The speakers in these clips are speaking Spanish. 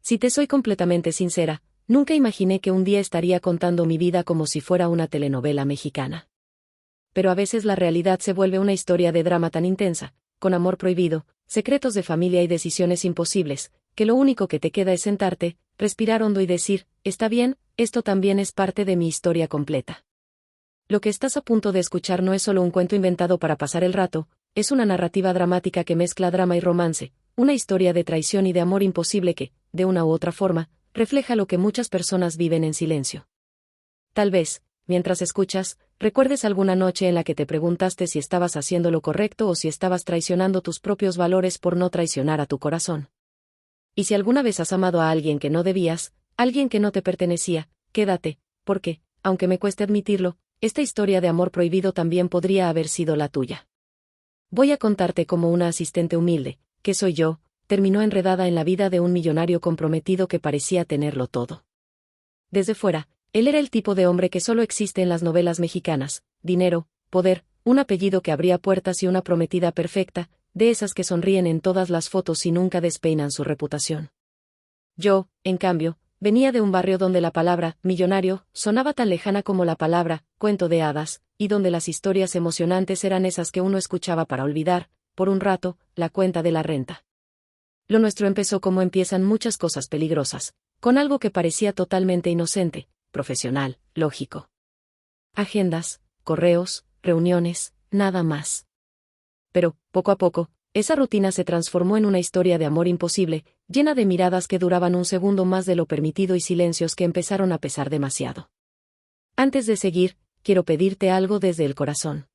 Si te soy completamente sincera, nunca imaginé que un día estaría contando mi vida como si fuera una telenovela mexicana. Pero a veces la realidad se vuelve una historia de drama tan intensa, con amor prohibido, secretos de familia y decisiones imposibles, que lo único que te queda es sentarte, respirar hondo y decir, está bien, esto también es parte de mi historia completa. Lo que estás a punto de escuchar no es solo un cuento inventado para pasar el rato, es una narrativa dramática que mezcla drama y romance, una historia de traición y de amor imposible que, de una u otra forma, refleja lo que muchas personas viven en silencio. Tal vez, mientras escuchas, recuerdes alguna noche en la que te preguntaste si estabas haciendo lo correcto o si estabas traicionando tus propios valores por no traicionar a tu corazón. Y si alguna vez has amado a alguien que no debías, alguien que no te pertenecía, quédate, porque, aunque me cueste admitirlo, esta historia de amor prohibido también podría haber sido la tuya. Voy a contarte cómo una asistente humilde, que soy yo, terminó enredada en la vida de un millonario comprometido que parecía tenerlo todo. Desde fuera, él era el tipo de hombre que solo existe en las novelas mexicanas: dinero, poder, un apellido que abría puertas y una prometida perfecta, de esas que sonríen en todas las fotos y nunca despeinan su reputación. Yo, en cambio, venía de un barrio donde la palabra millonario sonaba tan lejana como la palabra cuento de hadas, y donde las historias emocionantes eran esas que uno escuchaba para olvidar, por un rato, la cuenta de la renta. Lo nuestro empezó como empiezan muchas cosas peligrosas, con algo que parecía totalmente inocente, profesional, lógico. Agendas, correos, reuniones, nada más. Pero, poco a poco, esa rutina se transformó en una historia de amor imposible, llena de miradas que duraban un segundo más de lo permitido y silencios que empezaron a pesar demasiado. Antes de seguir, quiero pedirte algo desde el corazón.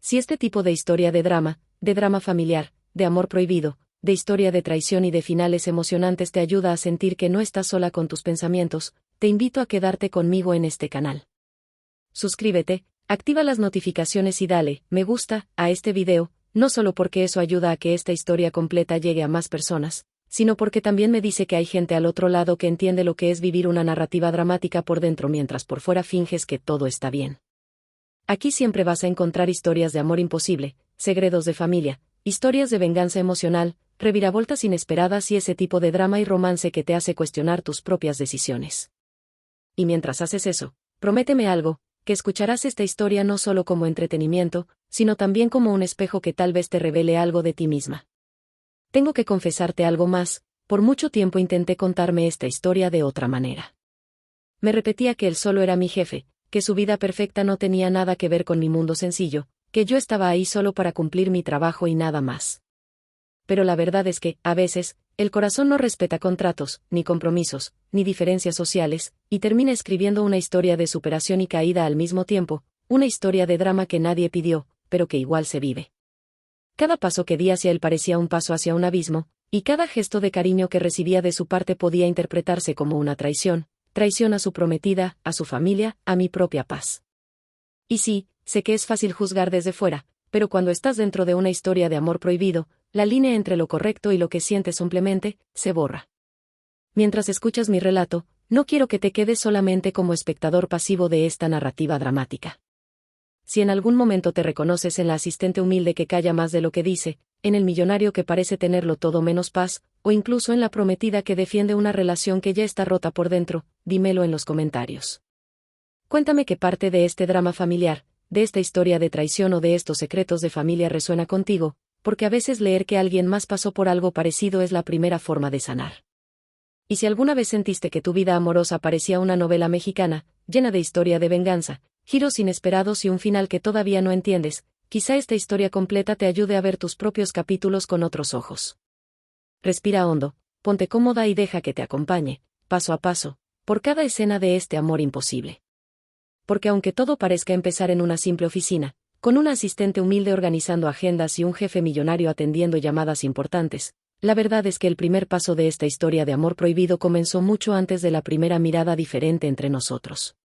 Si este tipo de historia de drama familiar, de amor prohibido, de historia de traición y de finales emocionantes te ayuda a sentir que no estás sola con tus pensamientos, te invito a quedarte conmigo en este canal. Suscríbete, activa las notificaciones y dale me gusta a este video, no solo porque eso ayuda a que esta historia completa llegue a más personas, sino porque también me dice que hay gente al otro lado que entiende lo que es vivir una narrativa dramática por dentro mientras por fuera finges que todo está bien. Aquí siempre vas a encontrar historias de amor imposible, segredos de familia, historias de venganza emocional, reviravoltas inesperadas y ese tipo de drama y romance que te hace cuestionar tus propias decisiones. Y mientras haces eso, prométeme algo, que escucharás esta historia no solo como entretenimiento, sino también como un espejo que tal vez te revele algo de ti misma. Tengo que confesarte algo más, por mucho tiempo intenté contarme esta historia de otra manera. Me repetía que él solo era mi jefe, que su vida perfecta no tenía nada que ver con mi mundo sencillo, que yo estaba ahí solo para cumplir mi trabajo y nada más. Pero la verdad es que, a veces, el corazón no respeta contratos, ni compromisos, ni diferencias sociales, y termina escribiendo una historia de superación y caída al mismo tiempo, una historia de drama que nadie pidió, pero que igual se vive. Cada paso que di hacia él parecía un paso hacia un abismo, y cada gesto de cariño que recibía de su parte podía interpretarse como una traición a su prometida, a su familia, a mi propia paz. Y sí, sé que es fácil juzgar desde fuera, pero cuando estás dentro de una historia de amor prohibido, la línea entre lo correcto y lo que sientes simplemente se borra. Mientras escuchas mi relato, no quiero que te quedes solamente como espectador pasivo de esta narrativa dramática. Si en algún momento te reconoces en la asistente humilde que calla más de lo que dice, en el millonario que parece tenerlo todo menos paz, o incluso en la prometida que defiende una relación que ya está rota por dentro, dímelo en los comentarios. Cuéntame qué parte de este drama familiar, de esta historia de traición o de estos secretos de familia resuena contigo, porque a veces leer que alguien más pasó por algo parecido es la primera forma de sanar. Y si alguna vez sentiste que tu vida amorosa parecía una novela mexicana, llena de historia de venganza, giros inesperados y un final que todavía no entiendes, quizá esta historia completa te ayude a ver tus propios capítulos con otros ojos. Respira hondo, ponte cómoda y deja que te acompañe, paso a paso, por cada escena de este amor imposible. Porque aunque todo parezca empezar en una simple oficina, con una asistente humilde organizando agendas y un jefe millonario atendiendo llamadas importantes, la verdad es que el primer paso de esta historia de amor prohibido comenzó mucho antes de la primera mirada diferente entre nosotros.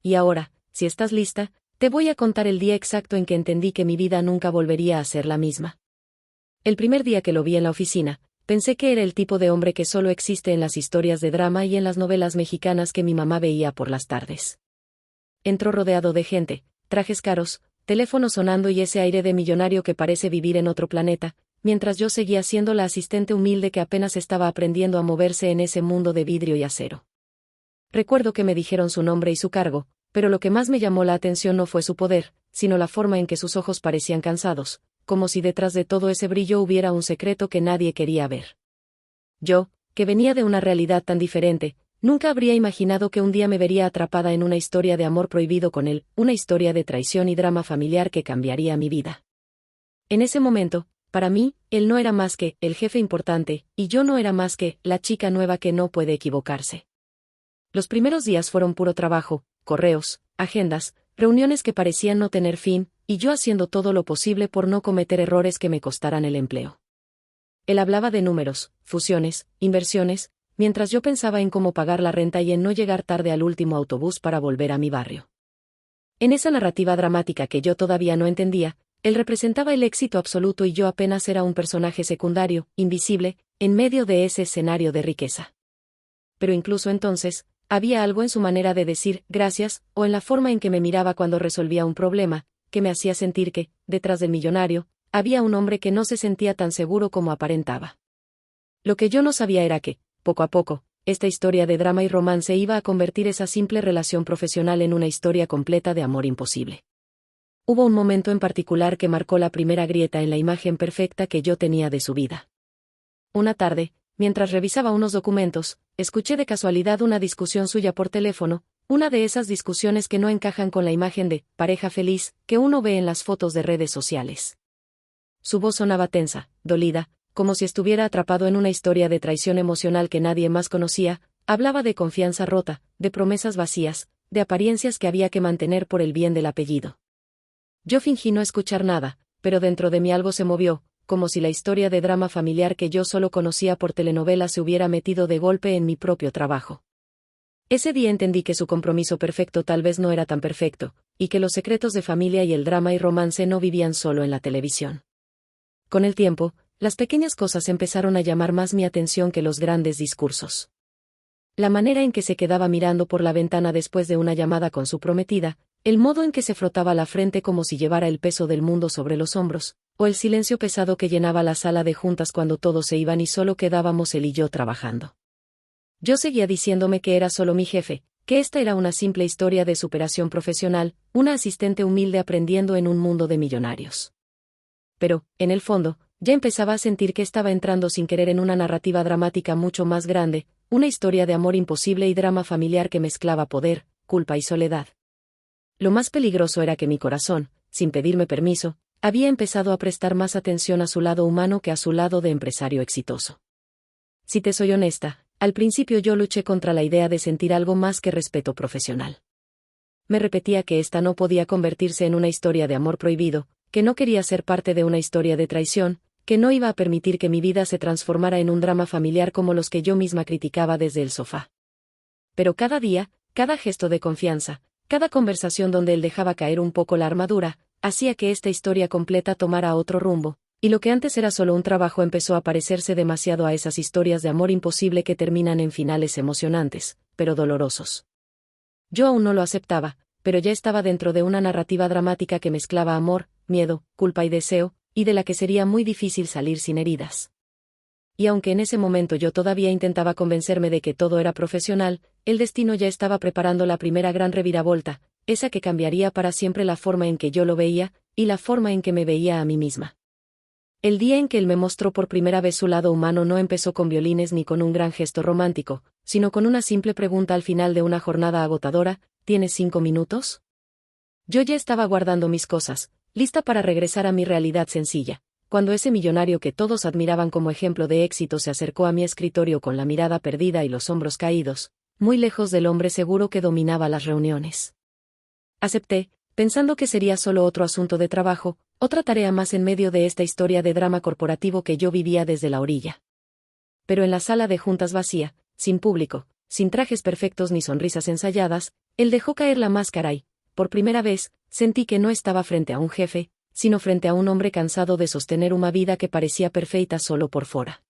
Y ahora, si estás lista, te voy a contar el día exacto en que entendí que mi vida nunca volvería a ser la misma. El primer día que lo vi en la oficina, pensé que era el tipo de hombre que solo existe en las historias de drama y en las novelas mexicanas que mi mamá veía por las tardes. Entró rodeado de gente, trajes caros, teléfono sonando y ese aire de millonario que parece vivir en otro planeta, mientras yo seguía siendo la asistente humilde que apenas estaba aprendiendo a moverse en ese mundo de vidrio y acero. Recuerdo que me dijeron su nombre y su cargo, pero lo que más me llamó la atención no fue su poder, sino la forma en que sus ojos parecían cansados, como si detrás de todo ese brillo hubiera un secreto que nadie quería ver. Yo, que venía de una realidad tan diferente, nunca habría imaginado que un día me vería atrapada en una historia de amor prohibido con él, una historia de traición y drama familiar que cambiaría mi vida. En ese momento, para mí, él no era más que el jefe importante, y yo no era más que la chica nueva que no puede equivocarse. Los primeros días fueron puro trabajo, correos, agendas, reuniones que parecían no tener fin, y yo haciendo todo lo posible por no cometer errores que me costaran el empleo. Él hablaba de números, fusiones, inversiones, mientras yo pensaba en cómo pagar la renta y en no llegar tarde al último autobús para volver a mi barrio. En esa narrativa dramática que yo todavía no entendía, él representaba el éxito absoluto y yo apenas era un personaje secundario, invisible, en medio de ese escenario de riqueza. Pero incluso entonces, había algo en su manera de decir gracias, o en la forma en que me miraba cuando resolvía un problema, que me hacía sentir que, detrás del millonario, había un hombre que no se sentía tan seguro como aparentaba. Lo que yo no sabía era que, poco a poco, esta historia de drama y romance iba a convertir esa simple relación profesional en una historia completa de amor imposible. Hubo un momento en particular que marcó la primera grieta en la imagen perfecta que yo tenía de su vida. Una tarde, mientras revisaba unos documentos, escuché de casualidad una discusión suya por teléfono, una de esas discusiones que no encajan con la imagen de pareja feliz que uno ve en las fotos de redes sociales. Su voz sonaba tensa, dolida, como si estuviera atrapado en una historia de traición emocional que nadie más conocía. Hablaba de confianza rota, de promesas vacías, de apariencias que había que mantener por el bien del apellido. Yo fingí no escuchar nada, pero dentro de mí algo se movió, como si la historia de drama familiar que yo solo conocía por telenovela se hubiera metido de golpe en mi propio trabajo. Ese día entendí que su compromiso perfecto tal vez no era tan perfecto, y que los secretos de familia y el drama y romance no vivían solo en la televisión. Con el tiempo, las pequeñas cosas empezaron a llamar más mi atención que los grandes discursos. La manera en que se quedaba mirando por la ventana después de una llamada con su prometida, el modo en que se frotaba la frente como si llevara el peso del mundo sobre los hombros, o el silencio pesado que llenaba la sala de juntas cuando todos se iban y solo quedábamos él y yo trabajando. Yo seguía diciéndome que era solo mi jefe, que esta era una simple historia de superación profesional, una asistente humilde aprendiendo en un mundo de millonarios. Pero, en el fondo, ya empezaba a sentir que estaba entrando sin querer en una narrativa dramática mucho más grande, una historia de amor imposible y drama familiar que mezclaba poder, culpa y soledad. Lo más peligroso era que mi corazón, sin pedirme permiso, había empezado a prestar más atención a su lado humano que a su lado de empresario exitoso. Si te soy honesta, al principio yo luché contra la idea de sentir algo más que respeto profesional. Me repetía que esta no podía convertirse en una historia de amor prohibido, que no quería ser parte de una historia de traición, que no iba a permitir que mi vida se transformara en un drama familiar como los que yo misma criticaba desde el sofá. Pero cada día, cada gesto de confianza, cada conversación donde él dejaba caer un poco la armadura, hacía que esta historia completa tomara otro rumbo, y lo que antes era solo un trabajo empezó a parecerse demasiado a esas historias de amor imposible que terminan en finales emocionantes, pero dolorosos. Yo aún no lo aceptaba, pero ya estaba dentro de una narrativa dramática que mezclaba amor, miedo, culpa y deseo, y de la que sería muy difícil salir sin heridas. Y aunque en ese momento yo todavía intentaba convencerme de que todo era profesional, el destino ya estaba preparando la primera gran reviravolta, esa que cambiaría para siempre la forma en que yo lo veía, y la forma en que me veía a mí misma. El día en que él me mostró por primera vez su lado humano no empezó con violines ni con un gran gesto romántico, sino con una simple pregunta al final de una jornada agotadora: ¿tienes 5 minutos? Yo ya estaba guardando mis cosas, lista para regresar a mi realidad sencilla, cuando ese millonario que todos admiraban como ejemplo de éxito se acercó a mi escritorio con la mirada perdida y los hombros caídos, muy lejos del hombre seguro que dominaba las reuniones. Acepté, pensando que sería solo otro asunto de trabajo, otra tarea más en medio de esta historia de drama corporativo que yo vivía desde la orilla. Pero en la sala de juntas vacía, sin público, sin trajes perfectos ni sonrisas ensayadas, él dejó caer la máscara y, por primera vez, sentí que no estaba frente a un jefe, sino frente a un hombre cansado de sostener una vida que parecía perfecta solo por fuera.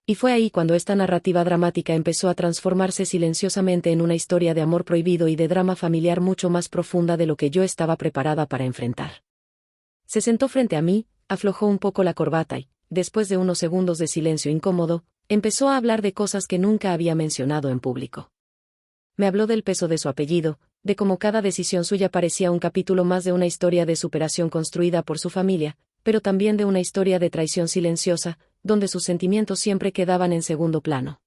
Y fue ahí cuando esta narrativa dramática empezó a transformarse silenciosamente en una historia de amor prohibido y de drama familiar mucho más profunda de lo que yo estaba preparada para enfrentar. Se sentó frente a mí, aflojó un poco la corbata y, después de unos segundos de silencio incómodo, empezó a hablar de cosas que nunca había mencionado en público. Me habló del peso de su apellido, de cómo cada decisión suya parecía un capítulo más de una historia de superación construida por su familia, pero también de una historia de traición silenciosa, donde sus sentimientos siempre quedaban en segundo plano.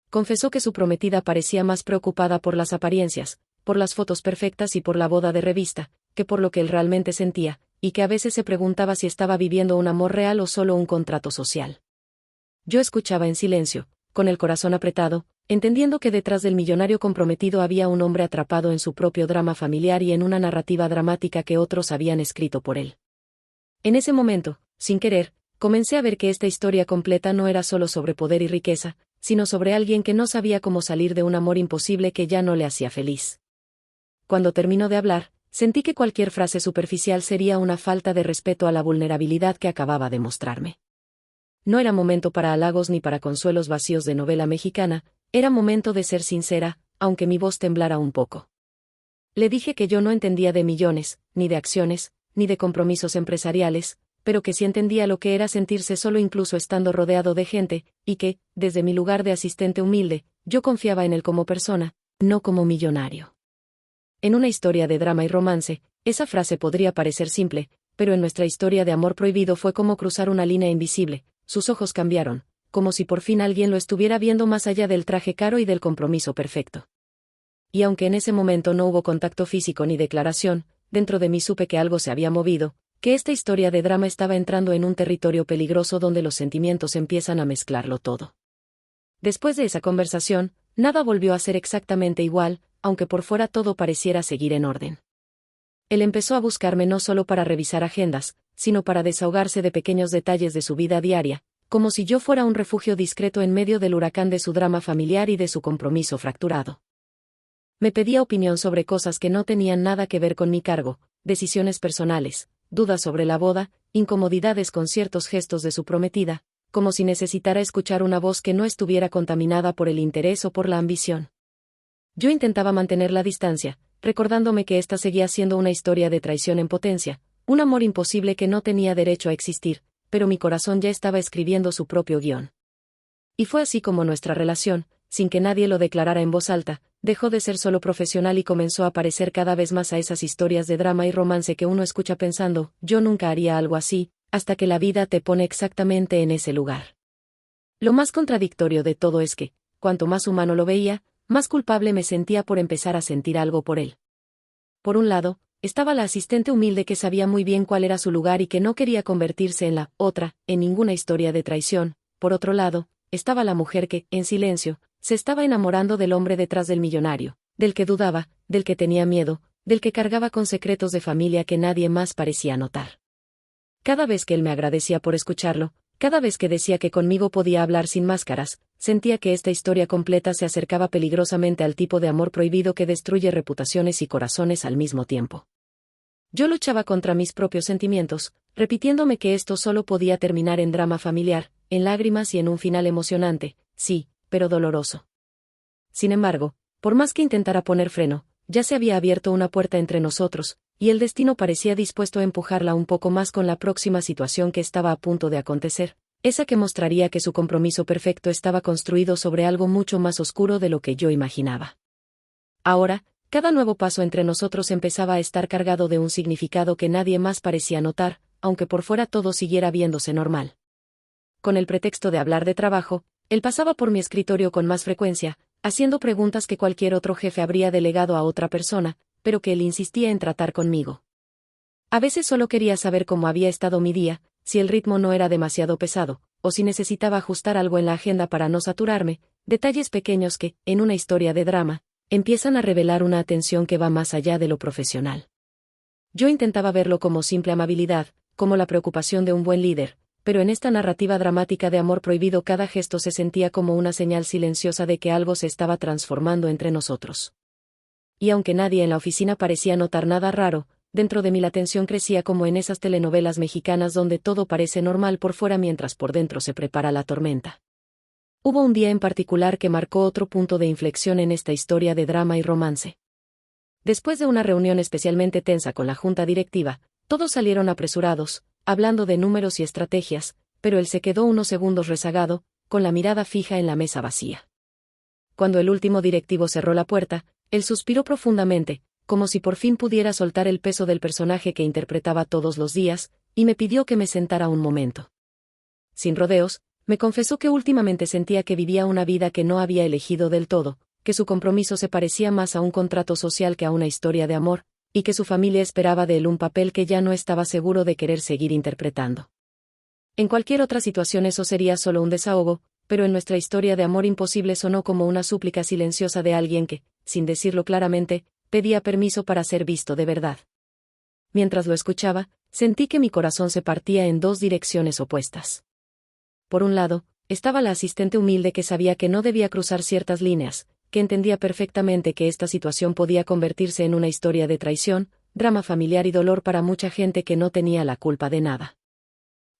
Confesó que su prometida parecía más preocupada por las apariencias, por las fotos perfectas y por la boda de revista, que por lo que él realmente sentía, y que a veces se preguntaba si estaba viviendo un amor real o solo un contrato social. Yo escuchaba en silencio, con el corazón apretado, entendiendo que detrás del millonario comprometido había un hombre atrapado en su propio drama familiar y en una narrativa dramática que otros habían escrito por él. En ese momento, sin querer, comencé a ver que esta historia completa no era solo sobre poder y riqueza, sino sobre alguien que no sabía cómo salir de un amor imposible que ya no le hacía feliz. Cuando terminó de hablar, sentí que cualquier frase superficial sería una falta de respeto a la vulnerabilidad que acababa de mostrarme. No era momento para halagos ni para consuelos vacíos de novela mexicana, era momento de ser sincera, aunque mi voz temblara un poco. Le dije que yo no entendía de millones, ni de acciones, ni de compromisos empresariales, pero que sí entendía lo que era sentirse solo incluso estando rodeado de gente, y que, desde mi lugar de asistente humilde, yo confiaba en él como persona, no como millonario. En una historia de drama y romance, esa frase podría parecer simple, pero en nuestra historia de amor prohibido fue como cruzar una línea invisible. Sus ojos cambiaron, como si por fin alguien lo estuviera viendo más allá del traje caro y del compromiso perfecto. Y aunque en ese momento no hubo contacto físico ni declaración, dentro de mí supe que algo se había movido, que esta historia de drama estaba entrando en un territorio peligroso donde los sentimientos empiezan a mezclarlo todo. Después de esa conversación, nada volvió a ser exactamente igual, aunque por fuera todo pareciera seguir en orden. Él empezó a buscarme no solo para revisar agendas, sino para desahogarse de pequeños detalles de su vida diaria, como si yo fuera un refugio discreto en medio del huracán de su drama familiar y de su compromiso fracturado. Me pedía opinión sobre cosas que no tenían nada que ver con mi cargo, decisiones personales, dudas sobre la boda, incomodidades con ciertos gestos de su prometida, como si necesitara escuchar una voz que no estuviera contaminada por el interés o por la ambición. Yo intentaba mantener la distancia, recordándome que esta seguía siendo una historia de traición en potencia, un amor imposible que no tenía derecho a existir, pero mi corazón ya estaba escribiendo su propio guión. Y fue así como nuestra relación, sin que nadie lo declarara en voz alta, dejó de ser solo profesional y comenzó a parecer cada vez más a esas historias de drama y romance que uno escucha pensando, yo nunca haría algo así, hasta que la vida te pone exactamente en ese lugar. Lo más contradictorio de todo es que, cuanto más humano lo veía, más culpable me sentía por empezar a sentir algo por él. Por un lado, estaba la asistente humilde que sabía muy bien cuál era su lugar y que no quería convertirse en la otra, en ninguna historia de traición. Por otro lado, estaba la mujer que, en silencio, se estaba enamorando del hombre detrás del millonario, del que dudaba, del que tenía miedo, del que cargaba con secretos de familia que nadie más parecía notar. Cada vez que él me agradecía por escucharlo, cada vez que decía que conmigo podía hablar sin máscaras, sentía que esta historia completa se acercaba peligrosamente al tipo de amor prohibido que destruye reputaciones y corazones al mismo tiempo. Yo luchaba contra mis propios sentimientos, repitiéndome que esto solo podía terminar en drama familiar, en lágrimas y en un final emocionante, sí, pero doloroso. Sin embargo, por más que intentara poner freno, ya se había abierto una puerta entre nosotros, y el destino parecía dispuesto a empujarla un poco más con la próxima situación que estaba a punto de acontecer, esa que mostraría que su compromiso perfecto estaba construido sobre algo mucho más oscuro de lo que yo imaginaba. Ahora, cada nuevo paso entre nosotros empezaba a estar cargado de un significado que nadie más parecía notar, aunque por fuera todo siguiera viéndose normal. Con el pretexto de hablar de trabajo, él pasaba por mi escritorio con más frecuencia, haciendo preguntas que cualquier otro jefe habría delegado a otra persona, pero que él insistía en tratar conmigo. A veces solo quería saber cómo había estado mi día, si el ritmo no era demasiado pesado, o si necesitaba ajustar algo en la agenda para no saturarme, detalles pequeños que, en una historia de drama, empiezan a revelar una atención que va más allá de lo profesional. Yo intentaba verlo como simple amabilidad, como la preocupación de un buen líder, pero en esta narrativa dramática de amor prohibido cada gesto se sentía como una señal silenciosa de que algo se estaba transformando entre nosotros. Y aunque nadie en la oficina parecía notar nada raro, dentro de mí la tensión crecía como en esas telenovelas mexicanas donde todo parece normal por fuera mientras por dentro se prepara la tormenta. Hubo un día en particular que marcó otro punto de inflexión en esta historia de drama y romance. Después de una reunión especialmente tensa con la junta directiva, todos salieron apresurados, hablando de números y estrategias, pero él se quedó unos segundos rezagado, con la mirada fija en la mesa vacía. Cuando el último directivo cerró la puerta, él suspiró profundamente, como si por fin pudiera soltar el peso del personaje que interpretaba todos los días, y me pidió que me sentara un momento. Sin rodeos, me confesó que últimamente sentía que vivía una vida que no había elegido del todo, que su compromiso se parecía más a un contrato social que a una historia de amor, y que su familia esperaba de él un papel que ya no estaba seguro de querer seguir interpretando. En cualquier otra situación eso sería solo un desahogo, pero en nuestra historia de amor imposible sonó como una súplica silenciosa de alguien que, sin decirlo claramente, pedía permiso para ser visto de verdad. Mientras lo escuchaba, sentí que mi corazón se partía en dos direcciones opuestas. Por un lado, estaba la asistente humilde que sabía que no debía cruzar ciertas líneas, que entendía perfectamente que esta situación podía convertirse en una historia de traición, drama familiar y dolor para mucha gente que no tenía la culpa de nada.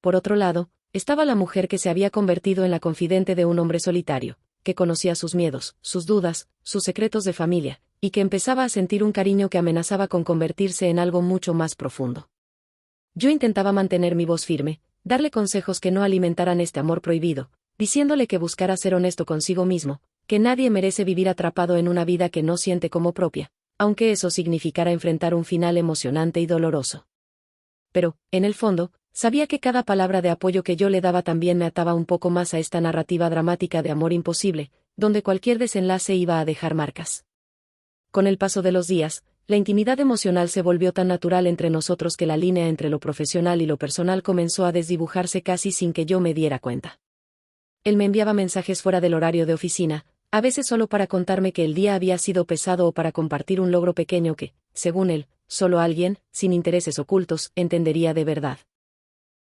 Por otro lado, estaba la mujer que se había convertido en la confidente de un hombre solitario, que conocía sus miedos, sus dudas, sus secretos de familia, y que empezaba a sentir un cariño que amenazaba con convertirse en algo mucho más profundo. Yo intentaba mantener mi voz firme, darle consejos que no alimentaran este amor prohibido, diciéndole que buscara ser honesto consigo mismo, que nadie merece vivir atrapado en una vida que no siente como propia, aunque eso significara enfrentar un final emocionante y doloroso. Pero, en el fondo, sabía que cada palabra de apoyo que yo le daba también me ataba un poco más a esta narrativa dramática de amor imposible, donde cualquier desenlace iba a dejar marcas. Con el paso de los días, la intimidad emocional se volvió tan natural entre nosotros que la línea entre lo profesional y lo personal comenzó a desdibujarse casi sin que yo me diera cuenta. Él me enviaba mensajes fuera del horario de oficina, a veces solo para contarme que el día había sido pesado o para compartir un logro pequeño que, según él, solo alguien, sin intereses ocultos, entendería de verdad.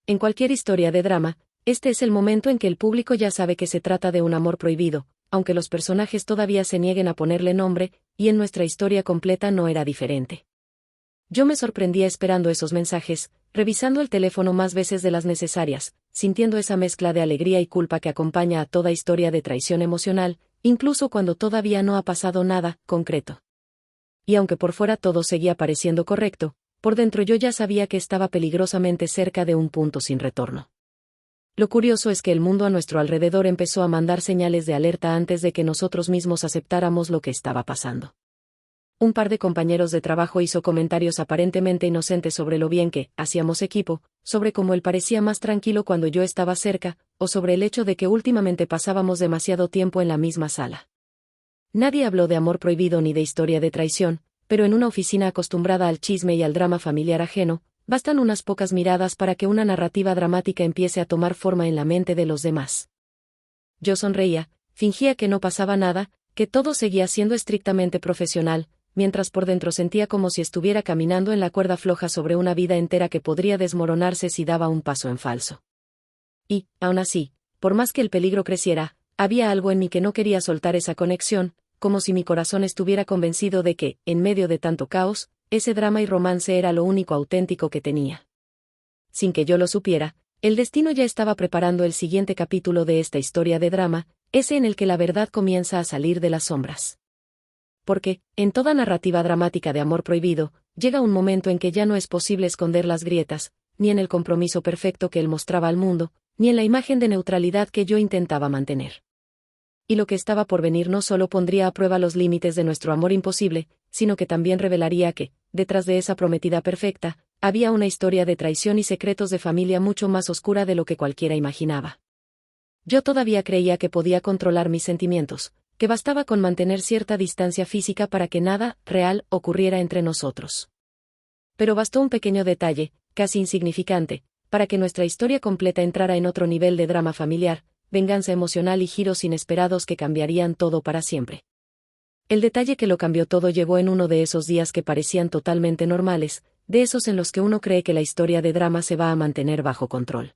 En cualquier historia de drama, este es el momento en que el público ya sabe que se trata de un amor prohibido, aunque los personajes todavía se nieguen a ponerle nombre, y en nuestra historia completa no era diferente. Yo me sorprendía esperando esos mensajes, revisando el teléfono más veces de las necesarias, sintiendo esa mezcla de alegría y culpa que acompaña a toda historia de traición emocional, incluso cuando todavía no ha pasado nada concreto. Y aunque por fuera todo seguía pareciendo correcto, por dentro yo ya sabía que estaba peligrosamente cerca de un punto sin retorno. Lo curioso es que el mundo a nuestro alrededor empezó a mandar señales de alerta antes de que nosotros mismos aceptáramos lo que estaba pasando. Un par de compañeros de trabajo hizo comentarios aparentemente inocentes sobre lo bien que hacíamos equipo, sobre cómo él parecía más tranquilo cuando yo estaba cerca, o sobre el hecho de que últimamente pasábamos demasiado tiempo en la misma sala. Nadie habló de amor prohibido ni de historia de traición, pero en una oficina acostumbrada al chisme y al drama familiar ajeno, bastan unas pocas miradas para que una narrativa dramática empiece a tomar forma en la mente de los demás. Yo sonreía, fingía que no pasaba nada, que todo seguía siendo estrictamente profesional, mientras por dentro sentía como si estuviera caminando en la cuerda floja sobre una vida entera que podría desmoronarse si daba un paso en falso. Y, aún así, por más que el peligro creciera, había algo en mí que no quería soltar esa conexión, como si mi corazón estuviera convencido de que, en medio de tanto caos, ese drama y romance era lo único auténtico que tenía. Sin que yo lo supiera, el destino ya estaba preparando el siguiente capítulo de esta historia de drama, ese en el que la verdad comienza a salir de las sombras. Porque, en toda narrativa dramática de amor prohibido, llega un momento en que ya no es posible esconder las grietas, ni en el compromiso perfecto que él mostraba al mundo, ni en la imagen de neutralidad que yo intentaba mantener. Y lo que estaba por venir no solo pondría a prueba los límites de nuestro amor imposible, sino que también revelaría que, detrás de esa prometida perfecta, había una historia de traición y secretos de familia mucho más oscura de lo que cualquiera imaginaba. Yo todavía creía que podía controlar mis sentimientos, que bastaba con mantener cierta distancia física para que nada real ocurriera entre nosotros. Pero bastó un pequeño detalle, casi insignificante, para que nuestra historia completa entrara en otro nivel de drama familiar, venganza emocional y giros inesperados que cambiarían todo para siempre. El detalle que lo cambió todo llegó en uno de esos días que parecían totalmente normales, de esos en los que uno cree que la historia de drama se va a mantener bajo control.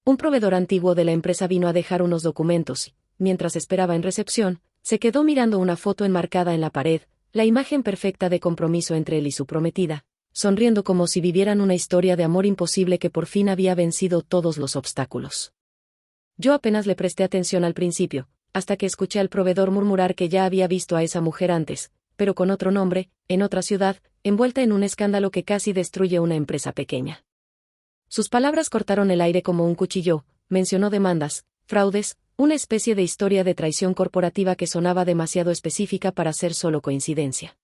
Un proveedor antiguo de la empresa vino a dejar unos documentos y, mientras esperaba en recepción, se quedó mirando una foto enmarcada en la pared, la imagen perfecta de compromiso entre él y su prometida, sonriendo como si vivieran una historia de amor imposible que por fin había vencido todos los obstáculos. Yo apenas le presté atención al principio, hasta que escuché al proveedor murmurar que ya había visto a esa mujer antes, pero con otro nombre, en otra ciudad, envuelta en un escándalo que casi destruye una empresa pequeña. Sus palabras cortaron el aire como un cuchillo, mencionó demandas, fraudes, una especie de historia de traición corporativa que sonaba demasiado específica para ser solo coincidencia.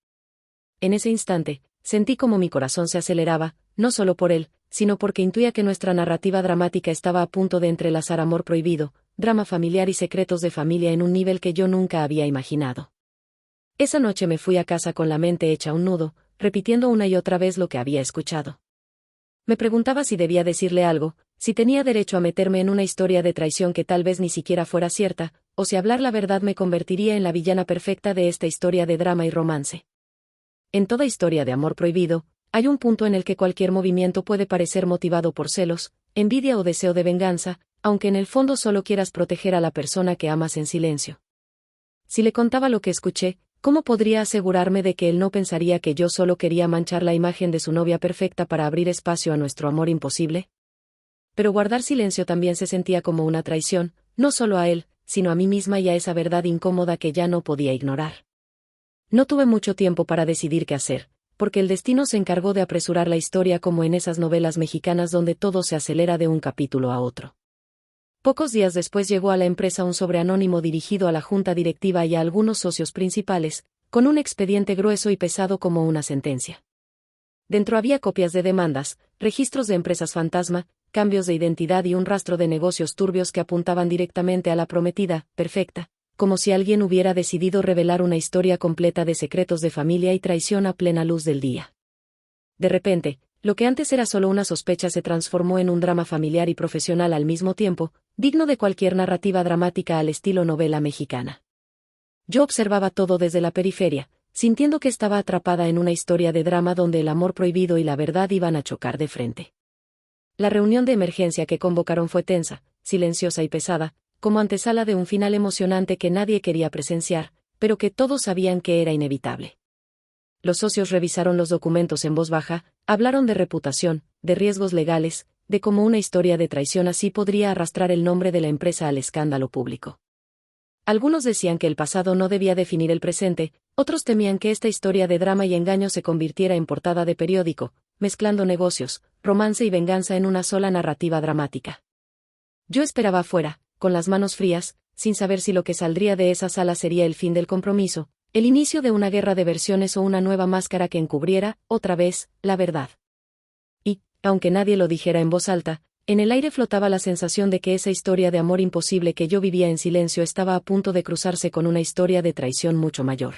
En ese instante, sentí como mi corazón se aceleraba, no solo por él, sino porque intuía que nuestra narrativa dramática estaba a punto de entrelazar amor prohibido, drama familiar y secretos de familia en un nivel que yo nunca había imaginado. Esa noche me fui a casa con la mente hecha un nudo, repitiendo una y otra vez lo que había escuchado. Me preguntaba si debía decirle algo, si tenía derecho a meterme en una historia de traición que tal vez ni siquiera fuera cierta, o si hablar la verdad me convertiría en la villana perfecta de esta historia de drama y romance. En toda historia de amor prohibido, hay un punto en el que cualquier movimiento puede parecer motivado por celos, envidia o deseo de venganza, aunque en el fondo solo quieras proteger a la persona que amas en silencio. Si le contaba lo que escuché, ¿cómo podría asegurarme de que él no pensaría que yo solo quería manchar la imagen de su novia perfecta para abrir espacio a nuestro amor imposible? Pero guardar silencio también se sentía como una traición, no solo a él, sino a mí misma y a esa verdad incómoda que ya no podía ignorar. No tuve mucho tiempo para decidir qué hacer, porque el destino se encargó de apresurar la historia como en esas novelas mexicanas donde todo se acelera de un capítulo a otro. Pocos días después llegó a la empresa un sobre anónimo dirigido a la junta directiva y a algunos socios principales, con un expediente grueso y pesado como una sentencia. Dentro había copias de demandas, registros de empresas fantasma, cambios de identidad y un rastro de negocios turbios que apuntaban directamente a la prometida, perfecta, como si alguien hubiera decidido revelar una historia completa de secretos de familia y traición a plena luz del día. De repente, lo que antes era solo una sospecha se transformó en un drama familiar y profesional al mismo tiempo, digno de cualquier narrativa dramática al estilo novela mexicana. Yo observaba todo desde la periferia, sintiendo que estaba atrapada en una historia de drama donde el amor prohibido y la verdad iban a chocar de frente. La reunión de emergencia que convocaron fue tensa, silenciosa y pesada, como antesala de un final emocionante que nadie quería presenciar, pero que todos sabían que era inevitable. Los socios revisaron los documentos en voz baja, hablaron de reputación, de riesgos legales, de cómo una historia de traición así podría arrastrar el nombre de la empresa al escándalo público. Algunos decían que el pasado no debía definir el presente, otros temían que esta historia de drama y engaño se convirtiera en portada de periódico, mezclando negocios, romance y venganza en una sola narrativa dramática. Yo esperaba afuera, con las manos frías, sin saber si lo que saldría de esa sala sería el fin del compromiso, el inicio de una guerra de versiones o una nueva máscara que encubriera, otra vez, la verdad. Y, aunque nadie lo dijera en voz alta, en el aire flotaba la sensación de que esa historia de amor imposible que yo vivía en silencio estaba a punto de cruzarse con una historia de traición mucho mayor.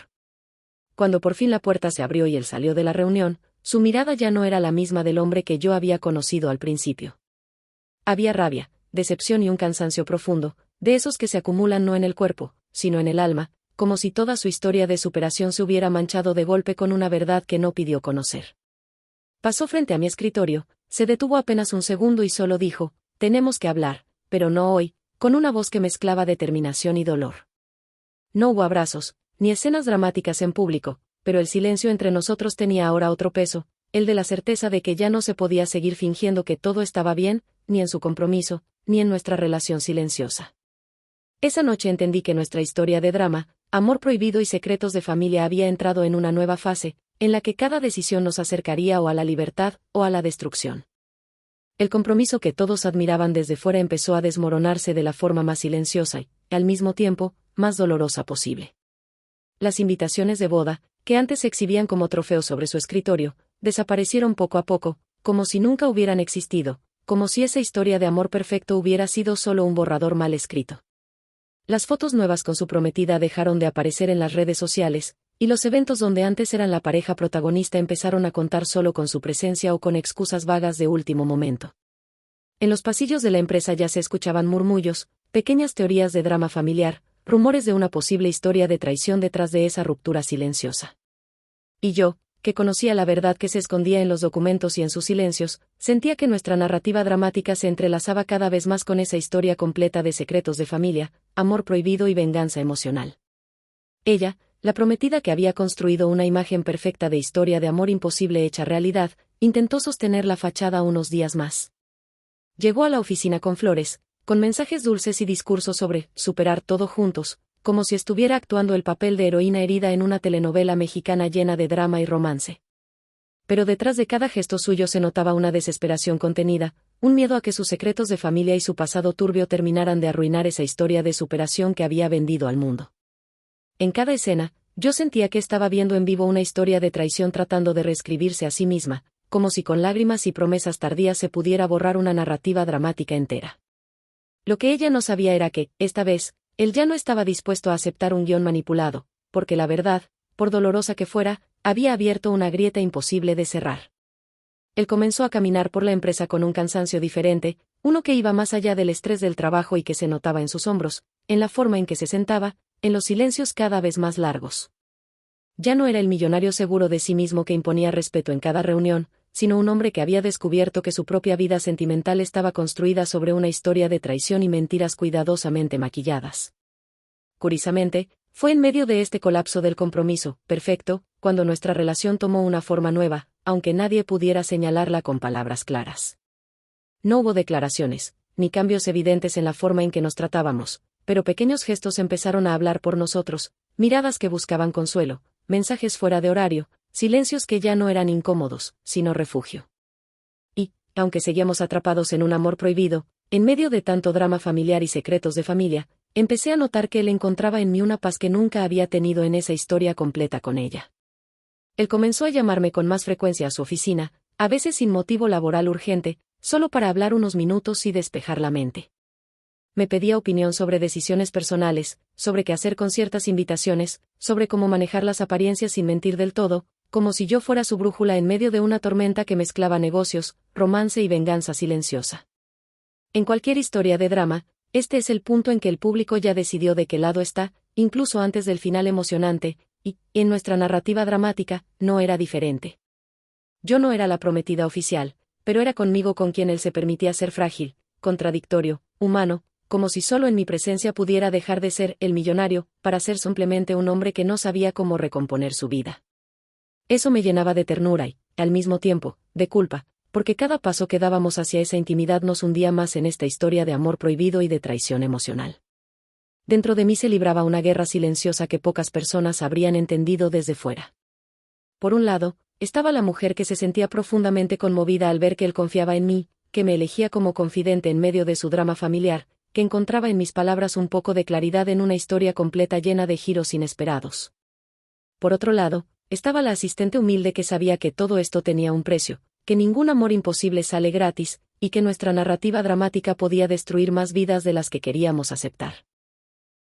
Cuando por fin la puerta se abrió y él salió de la reunión, su mirada ya no era la misma del hombre que yo había conocido al principio. Había rabia, decepción y un cansancio profundo, de esos que se acumulan no en el cuerpo, sino en el alma, como si toda su historia de superación se hubiera manchado de golpe con una verdad que no pidió conocer. Pasó frente a mi escritorio, se detuvo apenas un segundo y solo dijo, «Tenemos que hablar, pero no hoy», con una voz que mezclaba determinación y dolor. No hubo abrazos, ni escenas dramáticas en público, pero el silencio entre nosotros tenía ahora otro peso, el de la certeza de que ya no se podía seguir fingiendo que todo estaba bien, ni en su compromiso, ni en nuestra relación silenciosa. Esa noche entendí que nuestra historia de drama, amor prohibido y secretos de familia había entrado en una nueva fase, en la que cada decisión nos acercaría o a la libertad o a la destrucción. El compromiso que todos admiraban desde fuera empezó a desmoronarse de la forma más silenciosa y, al mismo tiempo, más dolorosa posible. Las invitaciones de boda, que antes se exhibían como trofeos sobre su escritorio, desaparecieron poco a poco, como si nunca hubieran existido, como si esa historia de amor perfecto hubiera sido solo un borrador mal escrito. Las fotos nuevas con su prometida dejaron de aparecer en las redes sociales, y los eventos donde antes eran la pareja protagonista empezaron a contar solo con su presencia o con excusas vagas de último momento. En los pasillos de la empresa ya se escuchaban murmullos, pequeñas teorías de drama familiar, rumores de una posible historia de traición detrás de esa ruptura silenciosa. Y yo, que conocía la verdad que se escondía en los documentos y en sus silencios, sentía que nuestra narrativa dramática se entrelazaba cada vez más con esa historia completa de secretos de familia, amor prohibido y venganza emocional. Ella, la prometida que había construido una imagen perfecta de historia de amor imposible hecha realidad, intentó sostener la fachada unos días más. Llegó a la oficina con flores, con mensajes dulces y discursos sobre superar todo juntos, como si estuviera actuando el papel de heroína herida en una telenovela mexicana llena de drama y romance. Pero detrás de cada gesto suyo se notaba una desesperación contenida, un miedo a que sus secretos de familia y su pasado turbio terminaran de arruinar esa historia de superación que había vendido al mundo. En cada escena, yo sentía que estaba viendo en vivo una historia de traición tratando de reescribirse a sí misma, como si con lágrimas y promesas tardías se pudiera borrar una narrativa dramática entera. Lo que ella no sabía era que, esta vez, él ya no estaba dispuesto a aceptar un guión manipulado, porque la verdad, por dolorosa que fuera, había abierto una grieta imposible de cerrar. Él comenzó a caminar por la empresa con un cansancio diferente, uno que iba más allá del estrés del trabajo y que se notaba en sus hombros, en la forma en que se sentaba, en los silencios cada vez más largos. Ya no era el millonario seguro de sí mismo que imponía respeto en cada reunión, sino un hombre que había descubierto que su propia vida sentimental estaba construida sobre una historia de traición y mentiras cuidadosamente maquilladas. Curiosamente, fue en medio de este colapso del compromiso perfecto, cuando nuestra relación tomó una forma nueva, aunque nadie pudiera señalarla con palabras claras. No hubo declaraciones, ni cambios evidentes en la forma en que nos tratábamos, pero pequeños gestos empezaron a hablar por nosotros, miradas que buscaban consuelo, mensajes fuera de horario, silencios que ya no eran incómodos, sino refugio. Y, aunque seguíamos atrapados en un amor prohibido, en medio de tanto drama familiar y secretos de familia, empecé a notar que él encontraba en mí una paz que nunca había tenido en esa historia completa con ella. Él comenzó a llamarme con más frecuencia a su oficina, a veces sin motivo laboral urgente, solo para hablar unos minutos y despejar la mente. Me pedía opinión sobre decisiones personales, sobre qué hacer con ciertas invitaciones, sobre cómo manejar las apariencias sin mentir del todo, como si yo fuera su brújula en medio de una tormenta que mezclaba negocios, romance y venganza silenciosa. En cualquier historia de drama, este es el punto en que el público ya decidió de qué lado está, incluso antes del final emocionante, y, en nuestra narrativa dramática, no era diferente. Yo no era la prometida oficial, pero era conmigo con quien él se permitía ser frágil, contradictorio, humano, como si solo en mi presencia pudiera dejar de ser el millonario, para ser simplemente un hombre que no sabía cómo recomponer su vida. Eso me llenaba de ternura y, al mismo tiempo, de culpa, porque cada paso que dábamos hacia esa intimidad nos hundía más en esta historia de amor prohibido y de traición emocional. Dentro de mí se libraba una guerra silenciosa que pocas personas habrían entendido desde fuera. Por un lado, estaba la mujer que se sentía profundamente conmovida al ver que él confiaba en mí, que me elegía como confidente en medio de su drama familiar, que encontraba en mis palabras un poco de claridad en una historia completa llena de giros inesperados. Por otro lado, estaba la asistente humilde que sabía que todo esto tenía un precio, que ningún amor imposible sale gratis, y que nuestra narrativa dramática podía destruir más vidas de las que queríamos aceptar.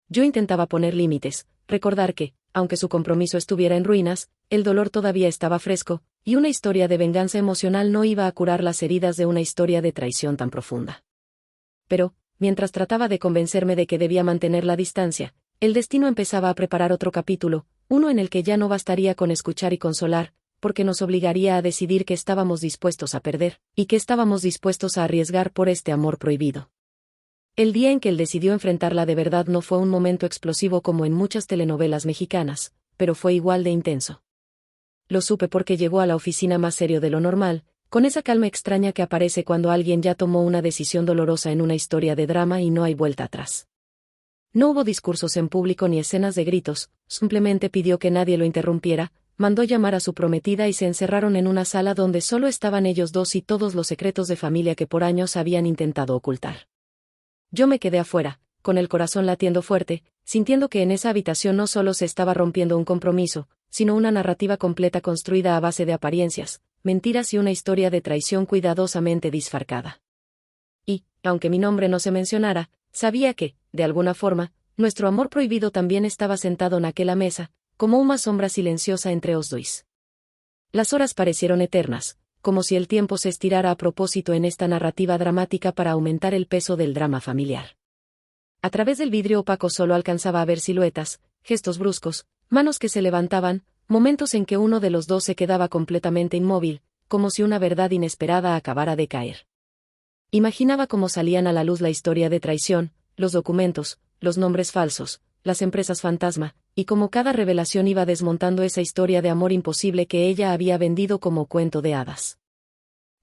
Yo intentaba poner límites, recordar que, aunque su compromiso estuviera en ruinas, el dolor todavía estaba fresco, y una historia de venganza emocional no iba a curar las heridas de una historia de traición tan profunda. Pero, mientras trataba de convencerme de que debía mantener la distancia, el destino empezaba a preparar otro capítulo, uno en el que ya no bastaría con escuchar y consolar, porque nos obligaría a decidir qué estábamos dispuestos a perder, y qué estábamos dispuestos a arriesgar por este amor prohibido. El día en que él decidió enfrentarla de verdad no fue un momento explosivo como en muchas telenovelas mexicanas, pero fue igual de intenso. Lo supe porque llegó a la oficina más serio de lo normal, con esa calma extraña que aparece cuando alguien ya tomó una decisión dolorosa en una historia de drama y no hay vuelta atrás. No hubo discursos en público ni escenas de gritos, simplemente pidió que nadie lo interrumpiera, mandó llamar a su prometida y se encerraron en una sala donde solo estaban ellos dos y todos los secretos de familia que por años habían intentado ocultar. Yo me quedé afuera, con el corazón latiendo fuerte, sintiendo que en esa habitación no solo se estaba rompiendo un compromiso, sino una narrativa completa construida a base de apariencias, mentiras y una historia de traición cuidadosamente disfarcada. Y, aunque mi nombre no se mencionara, sabía que, de alguna forma, nuestro amor prohibido también estaba sentado en aquella mesa, como una sombra silenciosa entre os dois. Las horas parecieron eternas, como si el tiempo se estirara a propósito en esta narrativa dramática para aumentar el peso del drama familiar. A través del vidrio opaco solo alcanzaba a ver siluetas, gestos bruscos, manos que se levantaban, momentos en que uno de los dos se quedaba completamente inmóvil, como si una verdad inesperada acabara de caer. Imaginaba cómo salían a la luz la historia de traición, los documentos, los nombres falsos, las empresas fantasma, y cómo cada revelación iba desmontando esa historia de amor imposible que ella había vendido como cuento de hadas.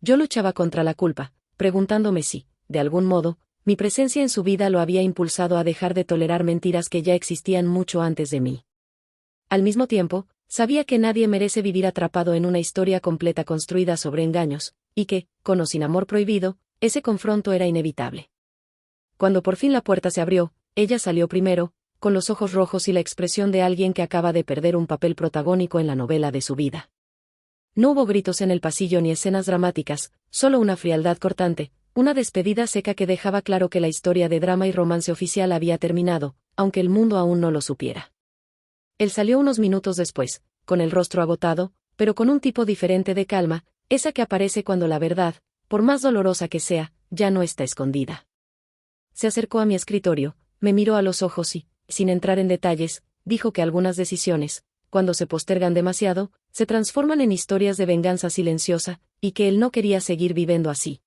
Yo luchaba contra la culpa, preguntándome si, de algún modo, mi presencia en su vida lo había impulsado a dejar de tolerar mentiras que ya existían mucho antes de mí. Al mismo tiempo, sabía que nadie merece vivir atrapado en una historia completa construida sobre engaños, y que, con o sin amor prohibido, ese confronto era inevitable. Cuando por fin la puerta se abrió, ella salió primero, con los ojos rojos y la expresión de alguien que acaba de perder un papel protagónico en la novela de su vida. No hubo gritos en el pasillo ni escenas dramáticas, solo una frialdad cortante, una despedida seca que dejaba claro que la historia de drama y romance oficial había terminado, aunque el mundo aún no lo supiera. Él salió unos minutos después, con el rostro agotado, pero con un tipo diferente de calma, esa que aparece cuando la verdad, por más dolorosa que sea, ya no está escondida. Se acercó a mi escritorio, me miró a los ojos y, sin entrar en detalles, dijo que algunas decisiones, cuando se postergan demasiado, se transforman en historias de venganza silenciosa, y que él no quería seguir viviendo así.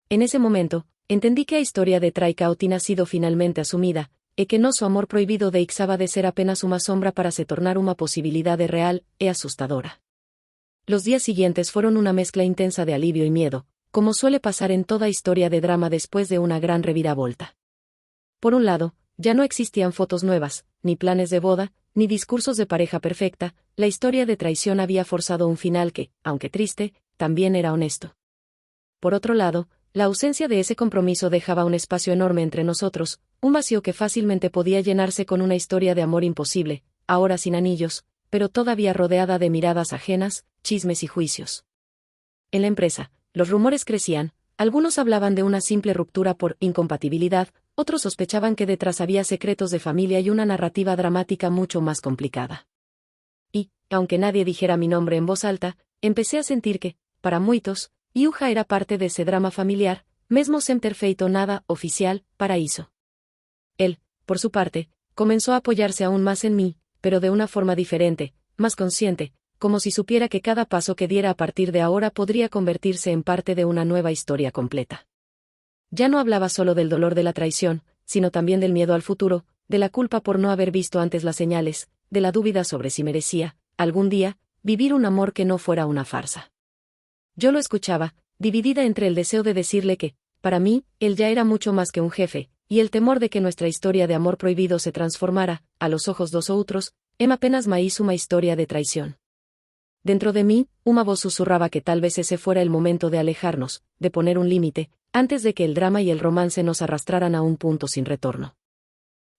En ese momento, entendí que la historia de Traika tinha sido finalmente asumida, e que no su amor prohibido deixaba de ser apenas una sombra para se tornar una posibilidad real e asustadora. Los días siguientes fueron una mezcla intensa de alivio y miedo, como suele pasar en toda historia de drama después de una gran reviravolta. Por un lado, ya no existían fotos nuevas, ni planes de boda, ni discursos de pareja perfecta, la historia de traición había forzado un final que, aunque triste, también era honesto. Por otro lado, la ausencia de ese compromiso dejaba un espacio enorme entre nosotros, un vacío que fácilmente podía llenarse con una historia de amor imposible, ahora sin anillos, pero todavía rodeada de miradas ajenas, chismes y juicios. En la empresa, los rumores crecían, algunos hablaban de una simple ruptura por incompatibilidad, otros sospechaban que detrás había secretos de familia y una narrativa dramática mucho más complicada. Y, aunque nadie dijera mi nombre en voz alta, empecé a sentir que, para muitos, Iuja era parte de ese drama familiar, mesmo sem ter feito nada oficial para isso. Él, por su parte, comenzó a apoyarse aún más en mí, pero de una forma diferente, más consciente, como si supiera que cada paso que diera a partir de ahora podría convertirse en parte de una nueva historia completa. Ya no hablaba solo del dolor de la traición, sino también del miedo al futuro, de la culpa por no haber visto antes las señales, de la duda sobre si merecía, algún día, vivir un amor que no fuera una farsa. Yo lo escuchaba, dividida entre el deseo de decirle que, para mí, él ya era mucho más que un jefe, y el temor de que nuestra historia de amor prohibido se transformara, a los ojos dos outros, en apenas más una historia de traición. Dentro de mí, una voz susurraba que tal vez ese fuera el momento de alejarnos, de poner un límite, antes de que el drama y el romance nos arrastraran a un punto sin retorno.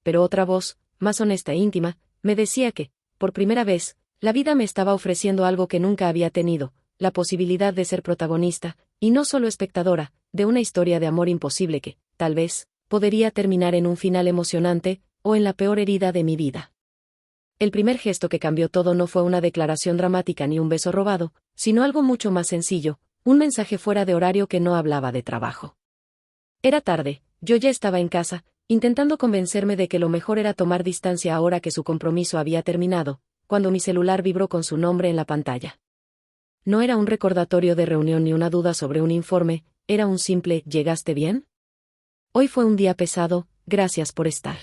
Pero otra voz, más honesta e íntima, me decía que, por primera vez, la vida me estaba ofreciendo algo que nunca había tenido, la posibilidad de ser protagonista, y no solo espectadora, de una historia de amor imposible que, tal vez, podría terminar en un final emocionante, o en la peor herida de mi vida. El primer gesto que cambió todo no fue una declaración dramática ni un beso robado, sino algo mucho más sencillo, un mensaje fuera de horario que no hablaba de trabajo. Era tarde, yo ya estaba en casa, intentando convencerme de que lo mejor era tomar distancia ahora que su compromiso había terminado, cuando mi celular vibró con su nombre en la pantalla. No era un recordatorio de reunión ni una duda sobre un informe, era un simple ¿llegaste bien? Hoy fue un día pesado, gracias por estar.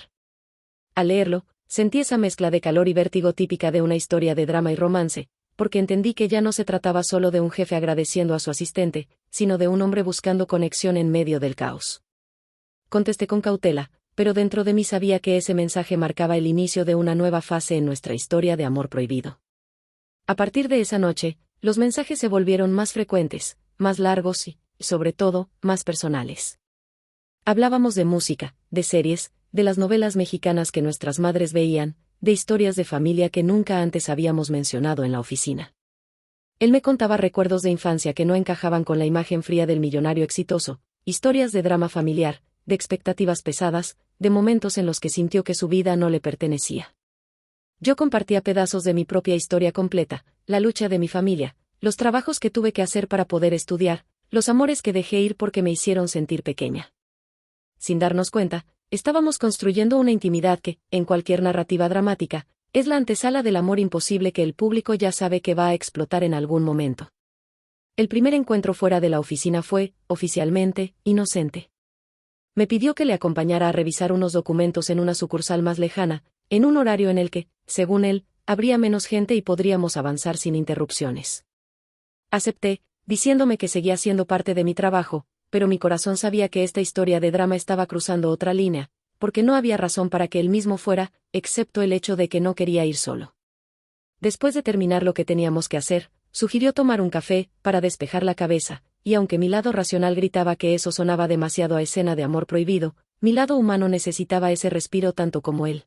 Al leerlo, sentí esa mezcla de calor y vértigo típica de una historia de drama y romance, porque entendí que ya no se trataba solo de un jefe agradeciendo a su asistente, sino de un hombre buscando conexión en medio del caos. Contesté con cautela, pero dentro de mí sabía que ese mensaje marcaba el inicio de una nueva fase en nuestra historia de amor prohibido. A partir de esa noche, los mensajes se volvieron más frecuentes, más largos y, sobre todo, más personales. Hablábamos de música, de series, de las novelas mexicanas que nuestras madres veían, de historias de familia que nunca antes habíamos mencionado en la oficina. Él me contaba recuerdos de infancia que no encajaban con la imagen fría del millonario exitoso, historias de drama familiar, de expectativas pesadas, de momentos en los que sintió que su vida no le pertenecía. Yo compartía pedazos de mi propia historia completa, la lucha de mi familia, los trabajos que tuve que hacer para poder estudiar, los amores que dejé ir porque me hicieron sentir pequeña. Sin darnos cuenta, estábamos construyendo una intimidad que, en cualquier narrativa dramática, es la antesala del amor imposible que el público ya sabe que va a explotar en algún momento. El primer encuentro fuera de la oficina fue, oficialmente, inocente. Me pidió que le acompañara a revisar unos documentos en una sucursal más lejana, en un horario en el que, según él, habría menos gente y podríamos avanzar sin interrupciones. Acepté, diciéndome que seguía siendo parte de mi trabajo, pero mi corazón sabía que esta historia de drama estaba cruzando otra línea, porque no había razón para que él mismo fuera, excepto el hecho de que no quería ir solo. Después de terminar lo que teníamos que hacer, sugirió tomar un café, para despejar la cabeza, y aunque mi lado racional gritaba que eso sonaba demasiado a escena de amor prohibido, mi lado humano necesitaba ese respiro tanto como él.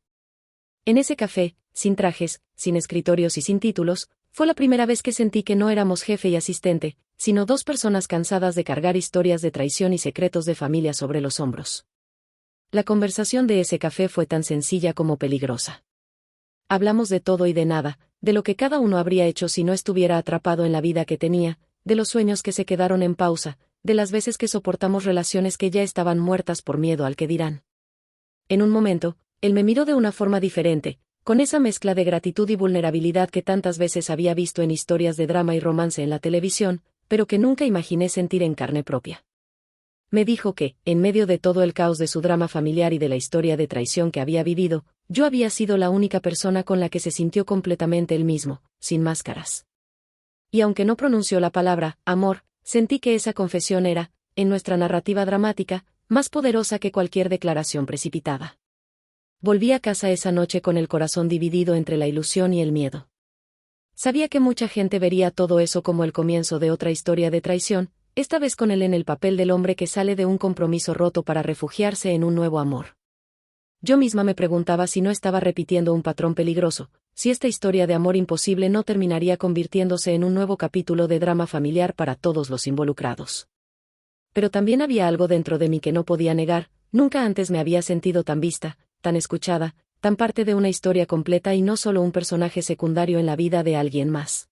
En ese café, sin trajes, sin escritorios y sin títulos, fue la primera vez que sentí que no éramos jefe y asistente, sino dos personas cansadas de cargar historias de traición y secretos de familia sobre los hombros. La conversación de ese café fue tan sencilla como peligrosa. Hablamos de todo y de nada, de lo que cada uno habría hecho si no estuviera atrapado en la vida que tenía, de los sueños que se quedaron en pausa, de las veces que soportamos relaciones que ya estaban muertas por miedo al que dirán. En un momento, él me miró de una forma diferente, con esa mezcla de gratitud y vulnerabilidad que tantas veces había visto en historias de drama y romance en la televisión, pero que nunca imaginé sentir en carne propia. Me dijo que, en medio de todo el caos de su drama familiar y de la historia de traición que había vivido, yo había sido la única persona con la que se sintió completamente él mismo, sin máscaras. Y aunque no pronunció la palabra amor, sentí que esa confesión era, en nuestra narrativa dramática, más poderosa que cualquier declaración precipitada. Volví a casa esa noche con el corazón dividido entre la ilusión y el miedo. Sabía que mucha gente vería todo eso como el comienzo de otra historia de traición, esta vez con él en el papel del hombre que sale de un compromiso roto para refugiarse en un nuevo amor. Yo misma me preguntaba si no estaba repitiendo un patrón peligroso, si esta historia de amor imposible no terminaría convirtiéndose en un nuevo capítulo de drama familiar para todos los involucrados. Pero también había algo dentro de mí que no podía negar, nunca antes me había sentido tan vista, tan escuchada, tan parte de una historia completa y no solo un personaje secundario en la vida de alguien más.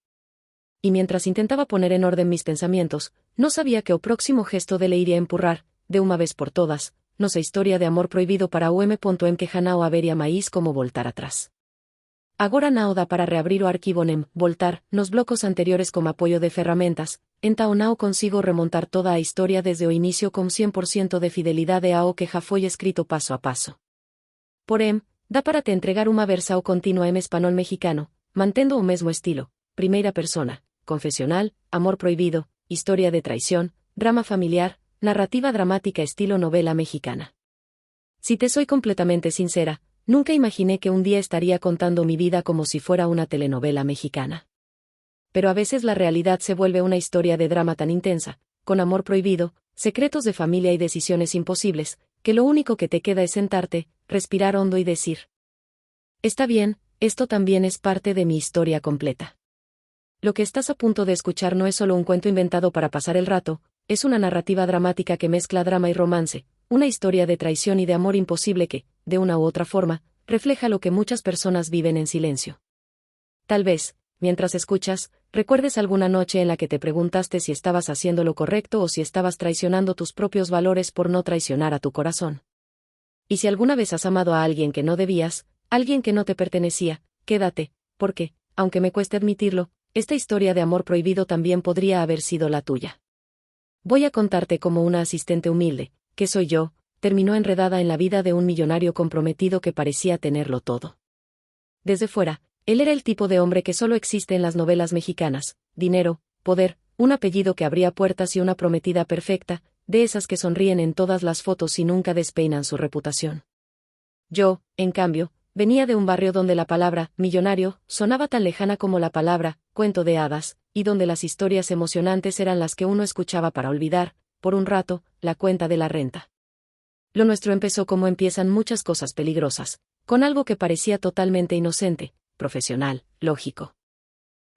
Y mientras intentaba poner en orden mis pensamientos, no sabía qué o próximo gesto de le iría a empurrar, de una vez por todas, nosa historia de amor prohibido para UM.em que janao haberia maíz como voltar atrás. Agora nao da para reabrir o arquivo nem, voltar, nos blocos anteriores como apoyo de ferramentas, entao nao consigo remontar toda a historia desde o inicio con 100% de fidelidad e ao que já foi escrito paso a paso. Porém, dá para te entregar uma versão continua em espanhol mexicano, mantendo o mesmo estilo, primeira persona, confesional, amor prohibido, historia de traición, drama familiar, narrativa dramática estilo novela mexicana. Si te soy completamente sincera, nunca imaginé que un día estaría contando mi vida como si fuera una telenovela mexicana. Pero a veces la realidad se vuelve una historia de drama tan intensa, con amor prohibido, secretos de familia y decisiones imposibles, que lo único que te queda es sentarte, respirar hondo y decir: está bien, esto también es parte de mi historia completa. Lo que estás a punto de escuchar no es solo un cuento inventado para pasar el rato, es una narrativa dramática que mezcla drama y romance, una historia de traición y de amor imposible que, de una u otra forma, refleja lo que muchas personas viven en silencio. Tal vez, mientras escuchas, recuerdes alguna noche en la que te preguntaste si estabas haciendo lo correcto o si estabas traicionando tus propios valores por no traicionar a tu corazón. Y si alguna vez has amado a alguien que no debías, alguien que no te pertenecía, quédate, porque, aunque me cueste admitirlo, esta historia de amor prohibido también podría haber sido la tuya. Voy a contarte cómo una asistente humilde, que soy yo, terminó enredada en la vida de un millonario comprometido que parecía tenerlo todo. Desde fuera, él era el tipo de hombre que solo existe en las novelas mexicanas: dinero, poder, un apellido que abría puertas y una prometida perfecta, de esas que sonríen en todas las fotos y nunca despeinan su reputación. Yo, en cambio, venía de un barrio donde la palabra millonario sonaba tan lejana como la palabra cuento de hadas, y donde las historias emocionantes eran las que uno escuchaba para olvidar, por un rato, la cuenta de la renta. Lo nuestro empezó como empiezan muchas cosas peligrosas, con algo que parecía totalmente inocente, profesional, lógico.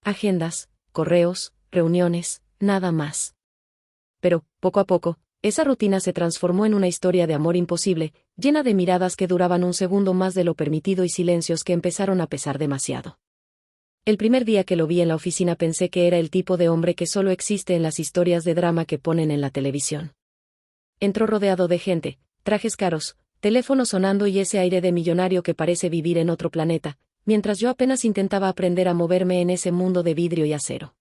Agendas, correos, reuniones, nada más. Pero, poco a poco, esa rutina se transformó en una historia de amor imposible, llena de miradas que duraban un segundo más de lo permitido y silencios que empezaron a pesar demasiado. El primer día que lo vi en la oficina pensé que era el tipo de hombre que solo existe en las historias de drama que ponen en la televisión. Entró rodeado de gente, trajes caros, teléfono sonando y ese aire de millonario que parece vivir en otro planeta, mientras yo apenas intentaba aprender a moverme en ese mundo de vidrio y acero.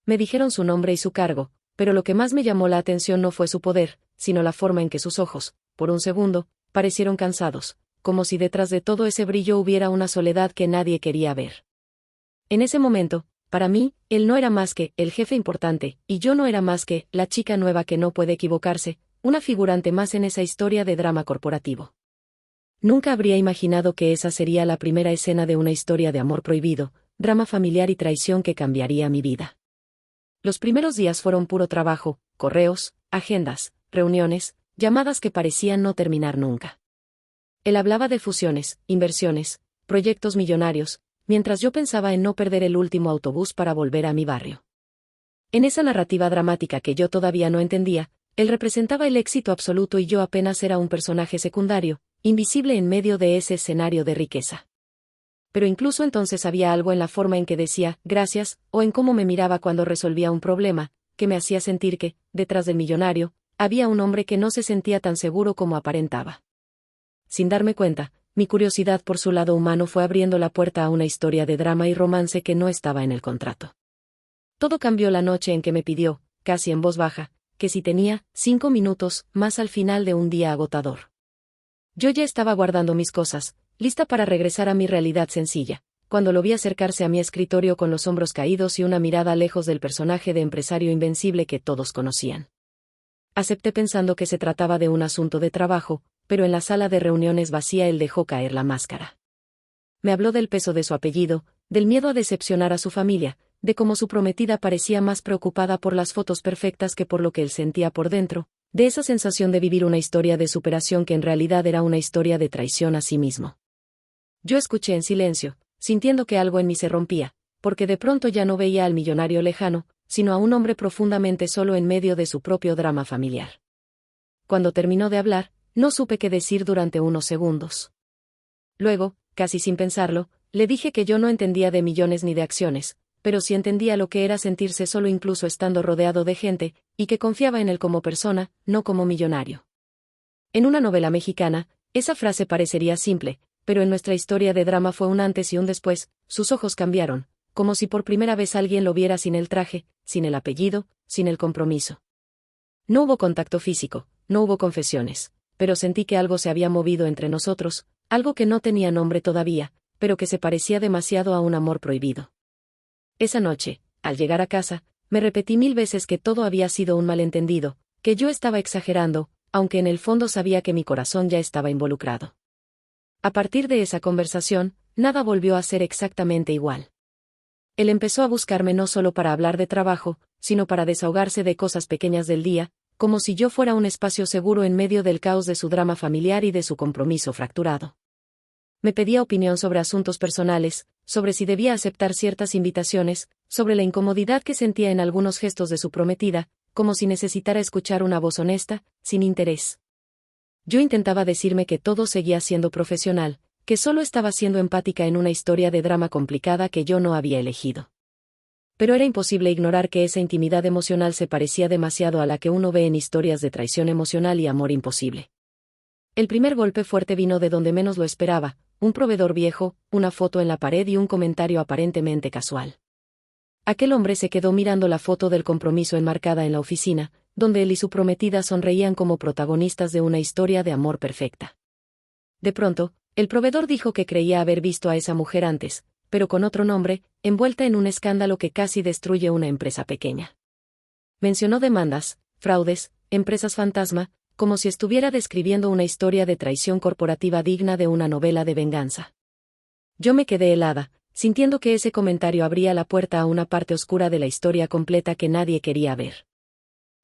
Me dijeron su nombre y su cargo, pero lo que más me llamó la atención no fue su poder, sino la forma en que sus ojos, por un segundo, parecieron cansados, como si detrás de todo ese brillo hubiera una soledad que nadie quería ver. En ese momento, para mí, él no era más que el jefe importante, y yo no era más que la chica nueva que no puede equivocarse, una figurante más en esa historia de drama corporativo. Nunca habría imaginado que esa sería la primera escena de una historia de amor prohibido, drama familiar y traición que cambiaría mi vida. Los primeros días fueron puro trabajo, correos, agendas, reuniones, llamadas que parecían no terminar nunca. Él hablaba de fusiones, inversiones, proyectos millonarios, mientras yo pensaba en no perder el último autobús para volver a mi barrio. En esa narrativa dramática que yo todavía no entendía, él representaba el éxito absoluto y yo apenas era un personaje secundario, invisible en medio de ese escenario de riqueza. Pero incluso entonces había algo en la forma en que decía gracias, o en cómo me miraba cuando resolvía un problema, que me hacía sentir que, detrás del millonario, había un hombre que no se sentía tan seguro como aparentaba. Sin darme cuenta, mi curiosidad por su lado humano fue abriendo la puerta a una historia de drama y romance que no estaba en el contrato. Todo cambió la noche en que me pidió, casi en voz baja, que si tenía 5 minutos más al final de un día agotador. Yo ya estaba guardando mis cosas, lista para regresar a mi realidad sencilla, cuando lo vi acercarse a mi escritorio con los hombros caídos y una mirada lejos del personaje de empresario invencible que todos conocían. Acepté pensando que se trataba de un asunto de trabajo, pero en la sala de reuniones vacía él dejó caer la máscara. Me habló del peso de su apellido, del miedo a decepcionar a su familia, de cómo su prometida parecía más preocupada por las fotos perfectas que por lo que él sentía por dentro, de esa sensación de vivir una historia de superación que en realidad era una historia de traición a sí mismo. Yo escuché en silencio, sintiendo que algo en mí se rompía, porque de pronto ya no veía al millonario lejano, sino a un hombre profundamente solo en medio de su propio drama familiar. Cuando terminó de hablar, no supe qué decir durante unos segundos. Luego, casi sin pensarlo, le dije que yo no entendía de millones ni de acciones, pero sí entendía lo que era sentirse solo incluso estando rodeado de gente, y que confiaba en él como persona, no como millonario. En una novela mexicana, esa frase parecería simple, pero en nuestra historia de drama fue un antes y un después. Sus ojos cambiaron, como si por primera vez alguien lo viera sin el traje, sin el apellido, sin el compromiso. No hubo contacto físico, no hubo confesiones, pero sentí que algo se había movido entre nosotros, algo que no tenía nombre todavía, pero que se parecía demasiado a un amor prohibido. Esa noche, al llegar a casa, me repetí 1000 veces que todo había sido un malentendido, que yo estaba exagerando, aunque en el fondo sabía que mi corazón ya estaba involucrado. A partir de esa conversación, nada volvió a ser exactamente igual. Él empezó a buscarme no solo para hablar de trabajo, sino para desahogarse de cosas pequeñas del día, como si yo fuera un espacio seguro en medio del caos de su drama familiar y de su compromiso fracturado. Me pedía opinión sobre asuntos personales, sobre si debía aceptar ciertas invitaciones, sobre la incomodidad que sentía en algunos gestos de su prometida, como si necesitara escuchar una voz honesta, sin interés. Yo intentaba decirme que todo seguía siendo profesional, que solo estaba siendo empática en una historia de drama complicada que yo no había elegido. Pero era imposible ignorar que esa intimidad emocional se parecía demasiado a la que uno ve en historias de traición emocional y amor imposible. El primer golpe fuerte vino de donde menos lo esperaba, un proveedor viejo, una foto en la pared y un comentario aparentemente casual. Aquel hombre se quedó mirando la foto del compromiso enmarcada en la oficina, donde él y su prometida sonreían como protagonistas de una historia de amor perfecta. De pronto, el proveedor dijo que creía haber visto a esa mujer antes, pero con otro nombre, envuelta en un escándalo que casi destruye una empresa pequeña. Mencionó demandas, fraudes, empresas fantasma, como si estuviera describiendo una historia de traición corporativa digna de una novela de venganza. Yo me quedé helada, sintiendo que ese comentario abría la puerta a una parte oscura de la historia completa que nadie quería ver.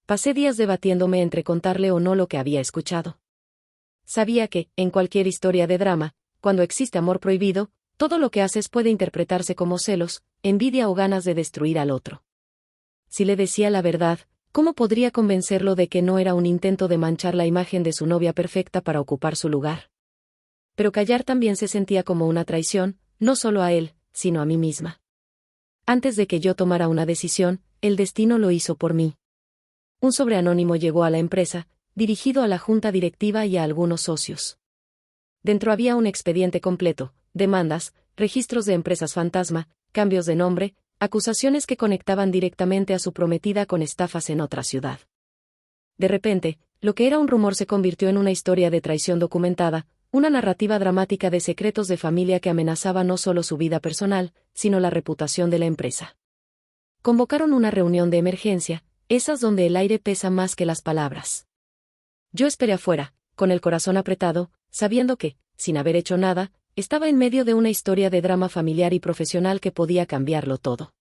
Pasé días debatiéndome entre contarle o no lo que había escuchado. Sabía que, en cualquier historia de drama, cuando existe amor prohibido, todo lo que haces puede interpretarse como celos, envidia o ganas de destruir al otro. Si le decía la verdad, ¿cómo podría convencerlo de que no era un intento de manchar la imagen de su novia perfecta para ocupar su lugar? Pero callar también se sentía como una traición, no solo a él, sino a mí misma. Antes de que yo tomara una decisión, el destino lo hizo por mí. Un sobre anónimo llegó a la empresa, dirigido a la junta directiva y a algunos socios. Dentro había un expediente completo, demandas, registros de empresas fantasma, cambios de nombre, acusaciones que conectaban directamente a su prometida con estafas en otra ciudad. De repente, lo que era un rumor se convirtió en una historia de traición documentada, una narrativa dramática de secretos de familia que amenazaba no solo su vida personal, sino la reputación de la empresa. Convocaron una reunión de emergencia, esas donde el aire pesa más que las palabras. Yo esperé afuera, con el corazón apretado, sabiendo que, sin haber hecho nada, estaba en medio de una historia de drama familiar y profesional que podía cambiarlo todo.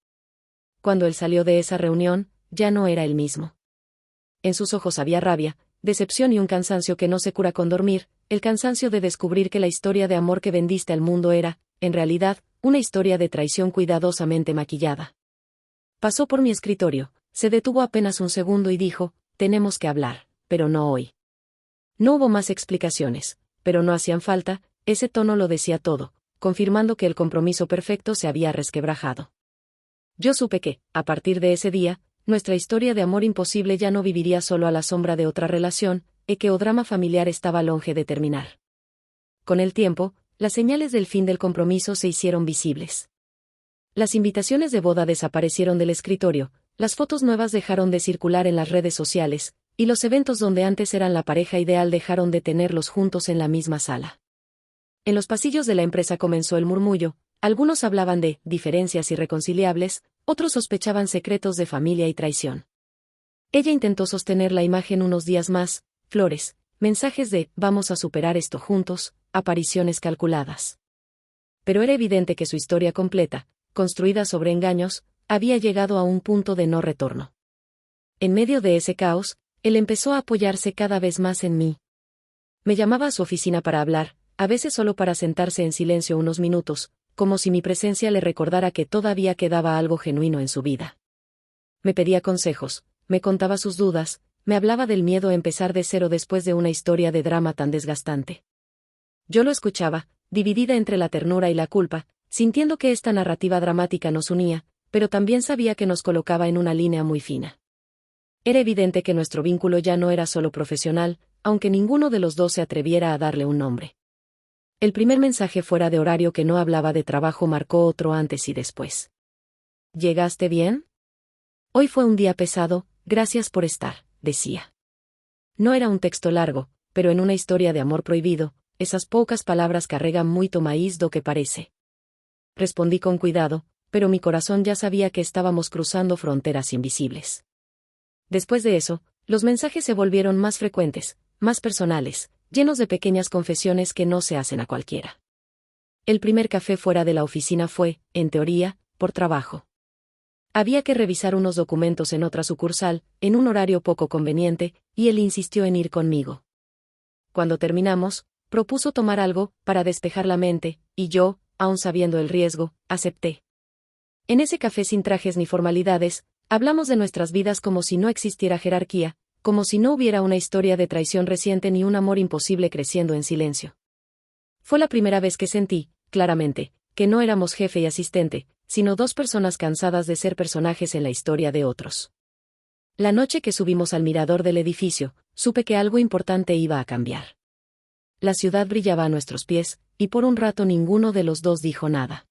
cuando él salió de esa reunión, ya no era el mismo. En sus ojos había rabia, decepción y un cansancio que no se cura con dormir, el cansancio de descubrir que la historia de amor que vendiste al mundo era, en realidad, una historia de traición cuidadosamente maquillada. Pasó por mi escritorio, se detuvo apenas un segundo y dijo, tenemos que hablar, pero no hoy. No hubo más explicaciones, pero no hacían falta, ese tono lo decía todo, confirmando que el compromiso perfecto se había resquebrajado. Yo supe que, a partir de ese día, nuestra historia de amor imposible ya no viviría solo a la sombra de otra relación, y que o drama familiar estaba longe de terminar. Con el tiempo, las señales del fin del compromiso se hicieron visibles. Las invitaciones de boda desaparecieron del escritorio, las fotos nuevas dejaron de circular en las redes sociales, y los eventos donde antes eran la pareja ideal dejaron de tenerlos juntos en la misma sala. En los pasillos de la empresa comenzó el murmullo, algunos hablaban de diferencias irreconciliables, otros sospechaban secretos de familia y traición. Ella intentó sostener la imagen unos días más, flores, mensajes de vamos a superar esto juntos, apariciones calculadas. Pero era evidente que su historia completa, construida sobre engaños, había llegado a un punto de no retorno. En medio de ese caos, él empezó a apoyarse cada vez más en mí. Me llamaba a su oficina para hablar, a veces solo para sentarse en silencio unos minutos, como si mi presencia le recordara que todavía quedaba algo genuino en su vida. Me pedía consejos, me contaba sus dudas, me hablaba del miedo a empezar de cero después de una historia de drama tan desgastante. Yo lo escuchaba, dividida entre la ternura y la culpa, sintiendo que esta narrativa dramática nos unía, pero también sabía que nos colocaba en una línea muy fina. Era evidente que nuestro vínculo ya no era solo profesional, aunque ninguno de los dos se atreviera a darle un nombre. El primer mensaje fuera de horario que no hablaba de trabajo marcó otro antes y después. ¿Llegaste bien? Hoy fue un día pesado, gracias por estar, decía. No era un texto largo, pero en una historia de amor prohibido, esas pocas palabras carregan muito maíz do que parece. Respondí con cuidado, pero mi corazón ya sabía que estábamos cruzando fronteras invisibles. Después de eso, los mensajes se volvieron más frecuentes, más personales, llenos de pequeñas confesiones que no se hacen a cualquiera. El primer café fuera de la oficina fue, en teoría, por trabajo. Había que revisar unos documentos en otra sucursal, en un horario poco conveniente, y él insistió en ir conmigo. Cuando terminamos, propuso tomar algo, para despejar la mente, y yo, aun sabiendo el riesgo, acepté. En ese café sin trajes ni formalidades, hablamos de nuestras vidas como si no existiera jerarquía, como si no hubiera una historia de traición reciente ni un amor imposible creciendo en silencio. Fue la primera vez que sentí, claramente, que no éramos jefe y asistente, sino dos personas cansadas de ser personajes en la historia de otros. La noche que subimos al mirador del edificio, supe que algo importante iba a cambiar. La ciudad brillaba a nuestros pies, y por un rato ninguno de los dos dijo nada.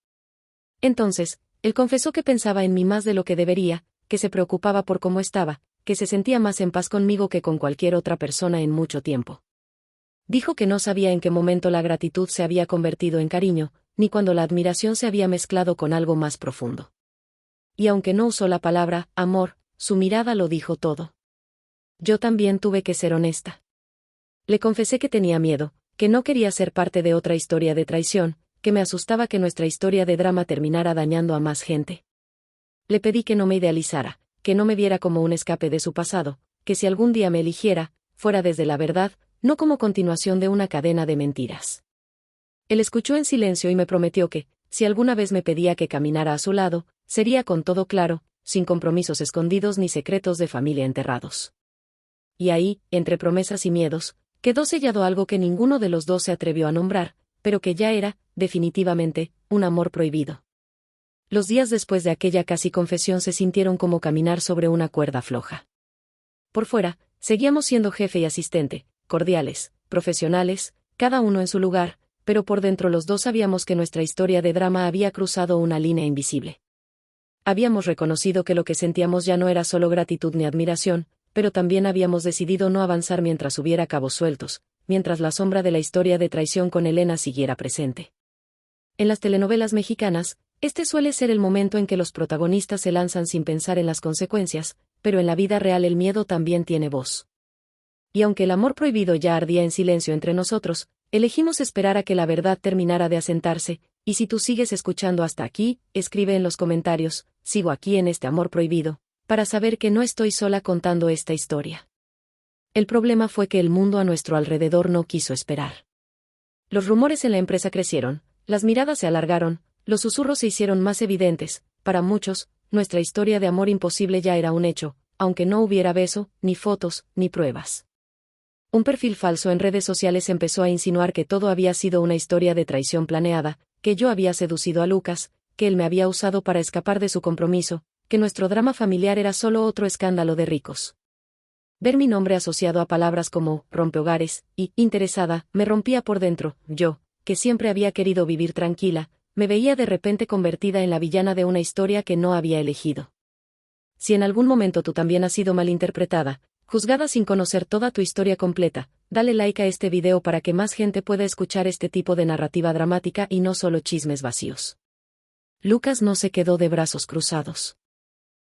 Entonces, él confesó que pensaba en mí más de lo que debería, que se preocupaba por cómo estaba, que se sentía más en paz conmigo que con cualquier otra persona en mucho tiempo. Dijo que no sabía en qué momento la gratitud se había convertido en cariño, ni cuando la admiración se había mezclado con algo más profundo. Y aunque no usó la palabra amor, su mirada lo dijo todo. Yo también tuve que ser honesta. Le confesé que tenía miedo, que no quería ser parte de otra historia de traición, que me asustaba que nuestra historia de drama terminara dañando a más gente. Le pedí que no me idealizara, que no me viera como un escape de su pasado, que si algún día me eligiera, fuera desde la verdad, no como continuación de una cadena de mentiras. Él escuchó en silencio y me prometió que, si alguna vez me pedía que caminara a su lado, sería con todo claro, sin compromisos escondidos ni secretos de familia enterrados. Y ahí, entre promesas y miedos, quedó sellado algo que ninguno de los dos se atrevió a nombrar, pero que ya era, definitivamente, un amor prohibido. Los días después de aquella casi confesión se sintieron como caminar sobre una cuerda floja. Por fuera, seguíamos siendo jefe y asistente, cordiales, profesionales, cada uno en su lugar, pero por dentro los dos sabíamos que nuestra historia de drama había cruzado una línea invisible. Habíamos reconocido que lo que sentíamos ya no era solo gratitud ni admiración, pero también habíamos decidido no avanzar mientras hubiera cabos sueltos, mientras la sombra de la historia de traición con Elena siguiera presente. En las telenovelas mexicanas, este suele ser el momento en que los protagonistas se lanzan sin pensar en las consecuencias, pero en la vida real el miedo también tiene voz. Y aunque el amor prohibido ya ardía en silencio entre nosotros, elegimos esperar a que la verdad terminara de asentarse, y si tú sigues escuchando hasta aquí, escribe en los comentarios, sigo aquí en este amor prohibido, para saber que no estoy sola contando esta historia. El problema fue que el mundo a nuestro alrededor no quiso esperar. Los rumores en la empresa crecieron, las miradas se alargaron, los susurros se hicieron más evidentes. Para muchos, nuestra historia de amor imposible ya era un hecho, aunque no hubiera beso, ni fotos, ni pruebas. Un perfil falso en redes sociales empezó a insinuar que todo había sido una historia de traición planeada, que yo había seducido a Lucas, que él me había usado para escapar de su compromiso, que nuestro drama familiar era solo otro escándalo de ricos. Ver mi nombre asociado a palabras como rompehogares y interesada me rompía por dentro. Yo, que siempre había querido vivir tranquila, me veía de repente convertida en la villana de una historia que no había elegido. Si en algún momento tú también has sido malinterpretada, juzgada sin conocer toda tu historia completa, dale like a este video para que más gente pueda escuchar este tipo de narrativa dramática y no solo chismes vacíos. Lucas no se quedó de brazos cruzados.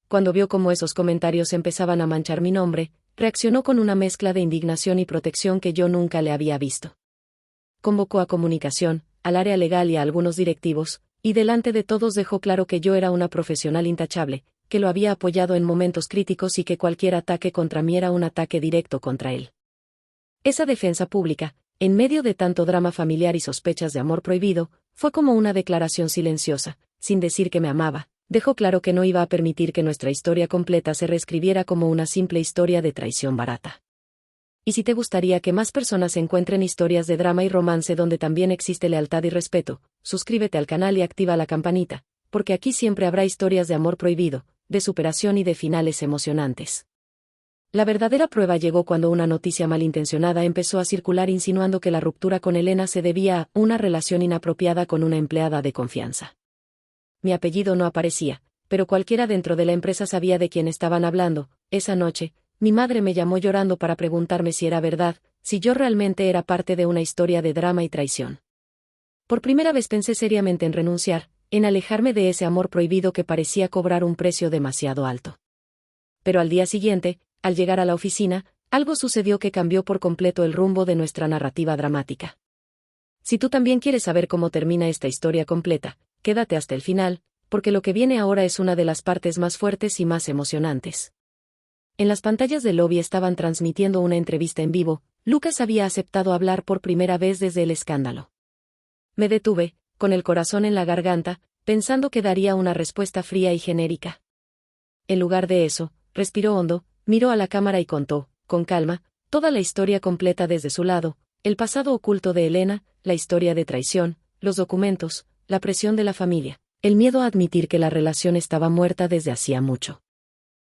Cuando vio cómo esos comentarios empezaban a manchar mi nombre, reaccionó con una mezcla de indignación y protección que yo nunca le había visto. Convocó a comunicación, al área legal y a algunos directivos, y delante de todos dejó claro que yo era una profesional intachable, que lo había apoyado en momentos críticos y que cualquier ataque contra mí era un ataque directo contra él. Esa defensa pública, en medio de tanto drama familiar y sospechas de amor prohibido, fue como una declaración silenciosa, sin decir que me amaba. Dejó claro que no iba a permitir que nuestra historia completa se reescribiera como una simple historia de traición barata. Y si te gustaría que más personas encuentren historias de drama y romance donde también existe lealtad y respeto, suscríbete al canal y activa la campanita, porque aquí siempre habrá historias de amor prohibido, de superación y de finales emocionantes. La verdadera prueba llegó cuando una noticia malintencionada empezó a circular insinuando que la ruptura con Elena se debía a una relación inapropiada con una empleada de confianza. Mi apellido no aparecía, pero cualquiera dentro de la empresa sabía de quién estaban hablando. Esa noche, mi madre me llamó llorando para preguntarme si era verdad, si yo realmente era parte de una historia de drama y traición. Por primera vez pensé seriamente en renunciar, en alejarme de ese amor prohibido que parecía cobrar un precio demasiado alto. Pero al día siguiente, al llegar a la oficina, algo sucedió que cambió por completo el rumbo de nuestra narrativa dramática. Si tú también quieres saber cómo termina esta historia completa, quédate hasta el final, porque lo que viene ahora es una de las partes más fuertes y más emocionantes. En las pantallas del lobby estaban transmitiendo una entrevista en vivo. Lucas había aceptado hablar por primera vez desde el escándalo. Me detuve, con el corazón en la garganta, pensando que daría una respuesta fría y genérica. En lugar de eso, respiró hondo, miró a la cámara y contó, con calma, toda la historia completa desde su lado, el pasado oculto de Elena, la historia de traición, los documentos, la presión de la familia, el miedo a admitir que la relación estaba muerta desde hacía mucho.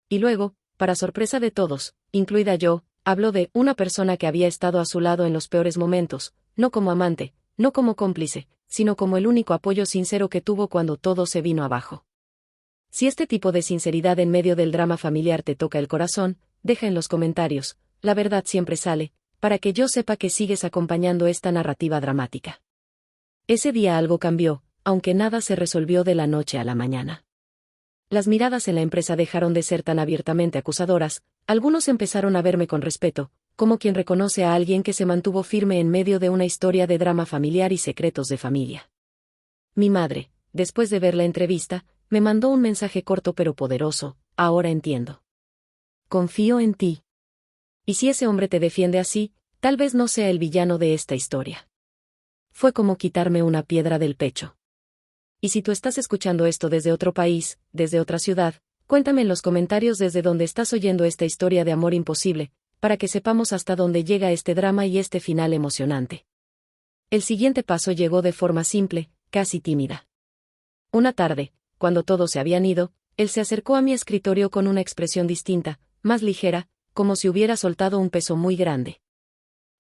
Y luego, para sorpresa de todos, incluida yo, habló de una persona que había estado a su lado en los peores momentos, no como amante, no como cómplice, sino como el único apoyo sincero que tuvo cuando todo se vino abajo. Si este tipo de sinceridad en medio del drama familiar te toca el corazón, deja en los comentarios, la verdad siempre sale, para que yo sepa que sigues acompañando esta narrativa dramática. Ese día algo cambió, aunque nada se resolvió de la noche a la mañana. Las miradas en la empresa dejaron de ser tan abiertamente acusadoras, algunos empezaron a verme con respeto, como quien reconoce a alguien que se mantuvo firme en medio de una historia de drama familiar y secretos de familia. Mi madre, después de ver la entrevista, me mandó un mensaje corto pero poderoso: ahora entiendo. Confío en ti. Y si ese hombre te defiende así, tal vez no sea el villano de esta historia. Fue como quitarme una piedra del pecho. Y si tú estás escuchando esto desde otro país, desde otra ciudad, cuéntame en los comentarios desde dónde estás oyendo esta historia de amor imposible, para que sepamos hasta dónde llega este drama y este final emocionante. El siguiente paso llegó de forma simple, casi tímida. Una tarde, cuando todos se habían ido, él se acercó a mi escritorio con una expresión distinta, más ligera, como si hubiera soltado un peso muy grande.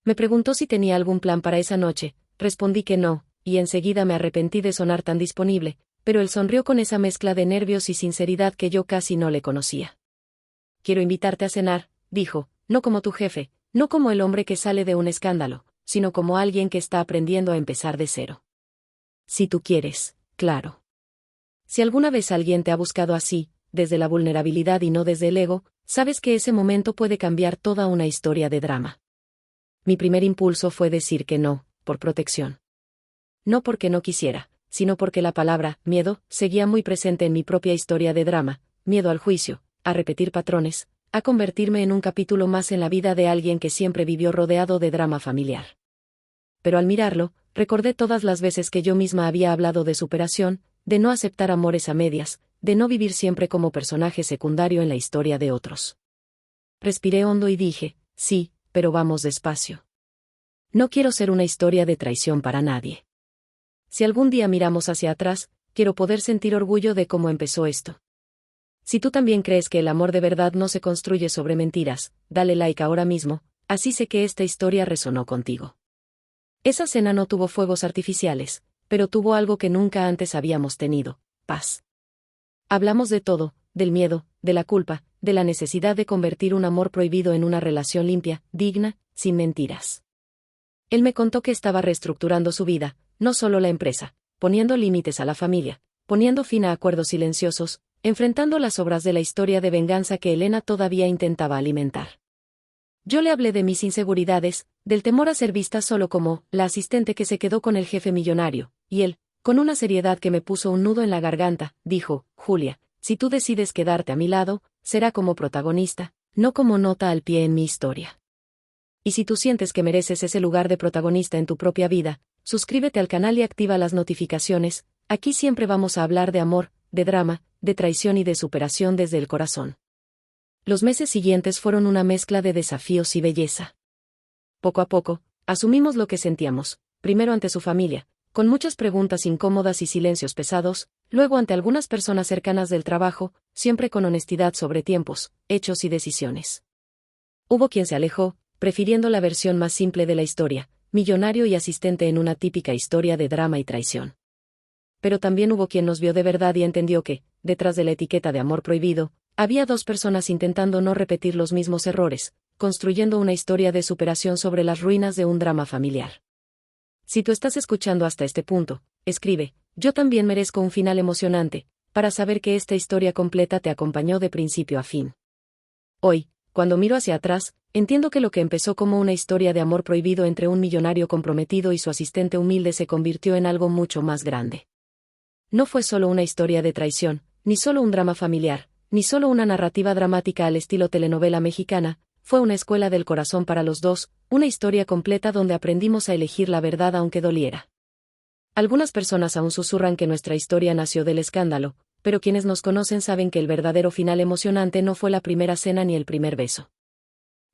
Me preguntó si tenía algún plan para esa noche, respondí que no, y enseguida me arrepentí de sonar tan disponible, pero él sonrió con esa mezcla de nervios y sinceridad que yo casi no le conocía. Quiero invitarte a cenar, dijo, no como tu jefe, no como el hombre que sale de un escándalo, sino como alguien que está aprendiendo a empezar de cero. Si tú quieres, claro. Si alguna vez alguien te ha buscado así, desde la vulnerabilidad y no desde el ego, sabes que ese momento puede cambiar toda una historia de drama. Mi primer impulso fue decir que no, por protección. No porque no quisiera, sino porque la palabra miedo seguía muy presente en mi propia historia de drama, miedo al juicio, a repetir patrones, a convertirme en un capítulo más en la vida de alguien que siempre vivió rodeado de drama familiar. Pero al mirarlo, recordé todas las veces que yo misma había hablado de superación, de no aceptar amores a medias, de no vivir siempre como personaje secundario en la historia de otros. Respiré hondo y dije, sí, pero vamos despacio. No quiero ser una historia de traición para nadie. Si algún día miramos hacia atrás, quiero poder sentir orgullo de cómo empezó esto. Si tú también crees que el amor de verdad no se construye sobre mentiras, dale like ahora mismo, así sé que esta historia resonó contigo. Esa cena no tuvo fuegos artificiales, pero tuvo algo que nunca antes habíamos tenido: paz. Hablamos de todo, del miedo, de la culpa, de la necesidad de convertir un amor prohibido en una relación limpia, digna, sin mentiras. Él me contó que estaba reestructurando su vida, no solo la empresa, poniendo límites a la familia, poniendo fin a acuerdos silenciosos, enfrentando las obras de la historia de venganza que Elena todavía intentaba alimentar. Yo le hablé de mis inseguridades, del temor a ser vista solo como la asistente que se quedó con el jefe millonario, y él, con una seriedad que me puso un nudo en la garganta, dijo: Julia, si tú decides quedarte a mi lado, será como protagonista, no como nota al pie en mi historia. Y si tú sientes que mereces ese lugar de protagonista en tu propia vida, suscríbete al canal y activa las notificaciones. Aquí siempre vamos a hablar de amor, de drama, de traición y de superación desde el corazón. Los meses siguientes fueron una mezcla de desafíos y belleza. Poco a poco, asumimos lo que sentíamos, primero ante su familia, con muchas preguntas incómodas y silencios pesados, luego ante algunas personas cercanas del trabajo, siempre con honestidad sobre tiempos, hechos y decisiones. Hubo quien se alejó, prefiriendo la versión más simple de la historia, millonario y asistente en una típica historia de drama y traición. Pero también hubo quien nos vio de verdad y entendió que, detrás de la etiqueta de amor prohibido, había dos personas intentando no repetir los mismos errores, construyendo una historia de superación sobre las ruinas de un drama familiar. Si tú estás escuchando hasta este punto, escribe: yo también merezco un final emocionante, para saber que esta historia completa te acompañó de principio a fin. Hoy, cuando miro hacia atrás, entiendo que lo que empezó como una historia de amor prohibido entre un millonario comprometido y su asistente humilde se convirtió en algo mucho más grande. No fue solo una historia de traición, ni solo un drama familiar, ni solo una narrativa dramática al estilo telenovela mexicana, fue una escuela del corazón para los dos, una historia completa donde aprendimos a elegir la verdad aunque doliera. Algunas personas aún susurran que nuestra historia nació del escándalo, pero quienes nos conocen saben que el verdadero final emocionante no fue la primera cena ni el primer beso.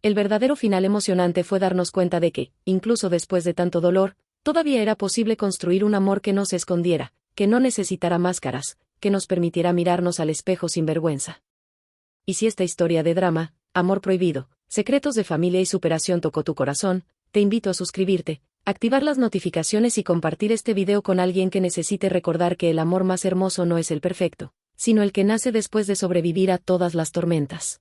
El verdadero final emocionante fue darnos cuenta de que, incluso después de tanto dolor, todavía era posible construir un amor que no se escondiera, que no necesitara máscaras, que nos permitiera mirarnos al espejo sin vergüenza. Y si esta historia de drama, amor prohibido, secretos de familia y superación tocó tu corazón, te invito a suscribirte, activar las notificaciones y compartir este video con alguien que necesite recordar que el amor más hermoso no es el perfecto, sino el que nace después de sobrevivir a todas las tormentas.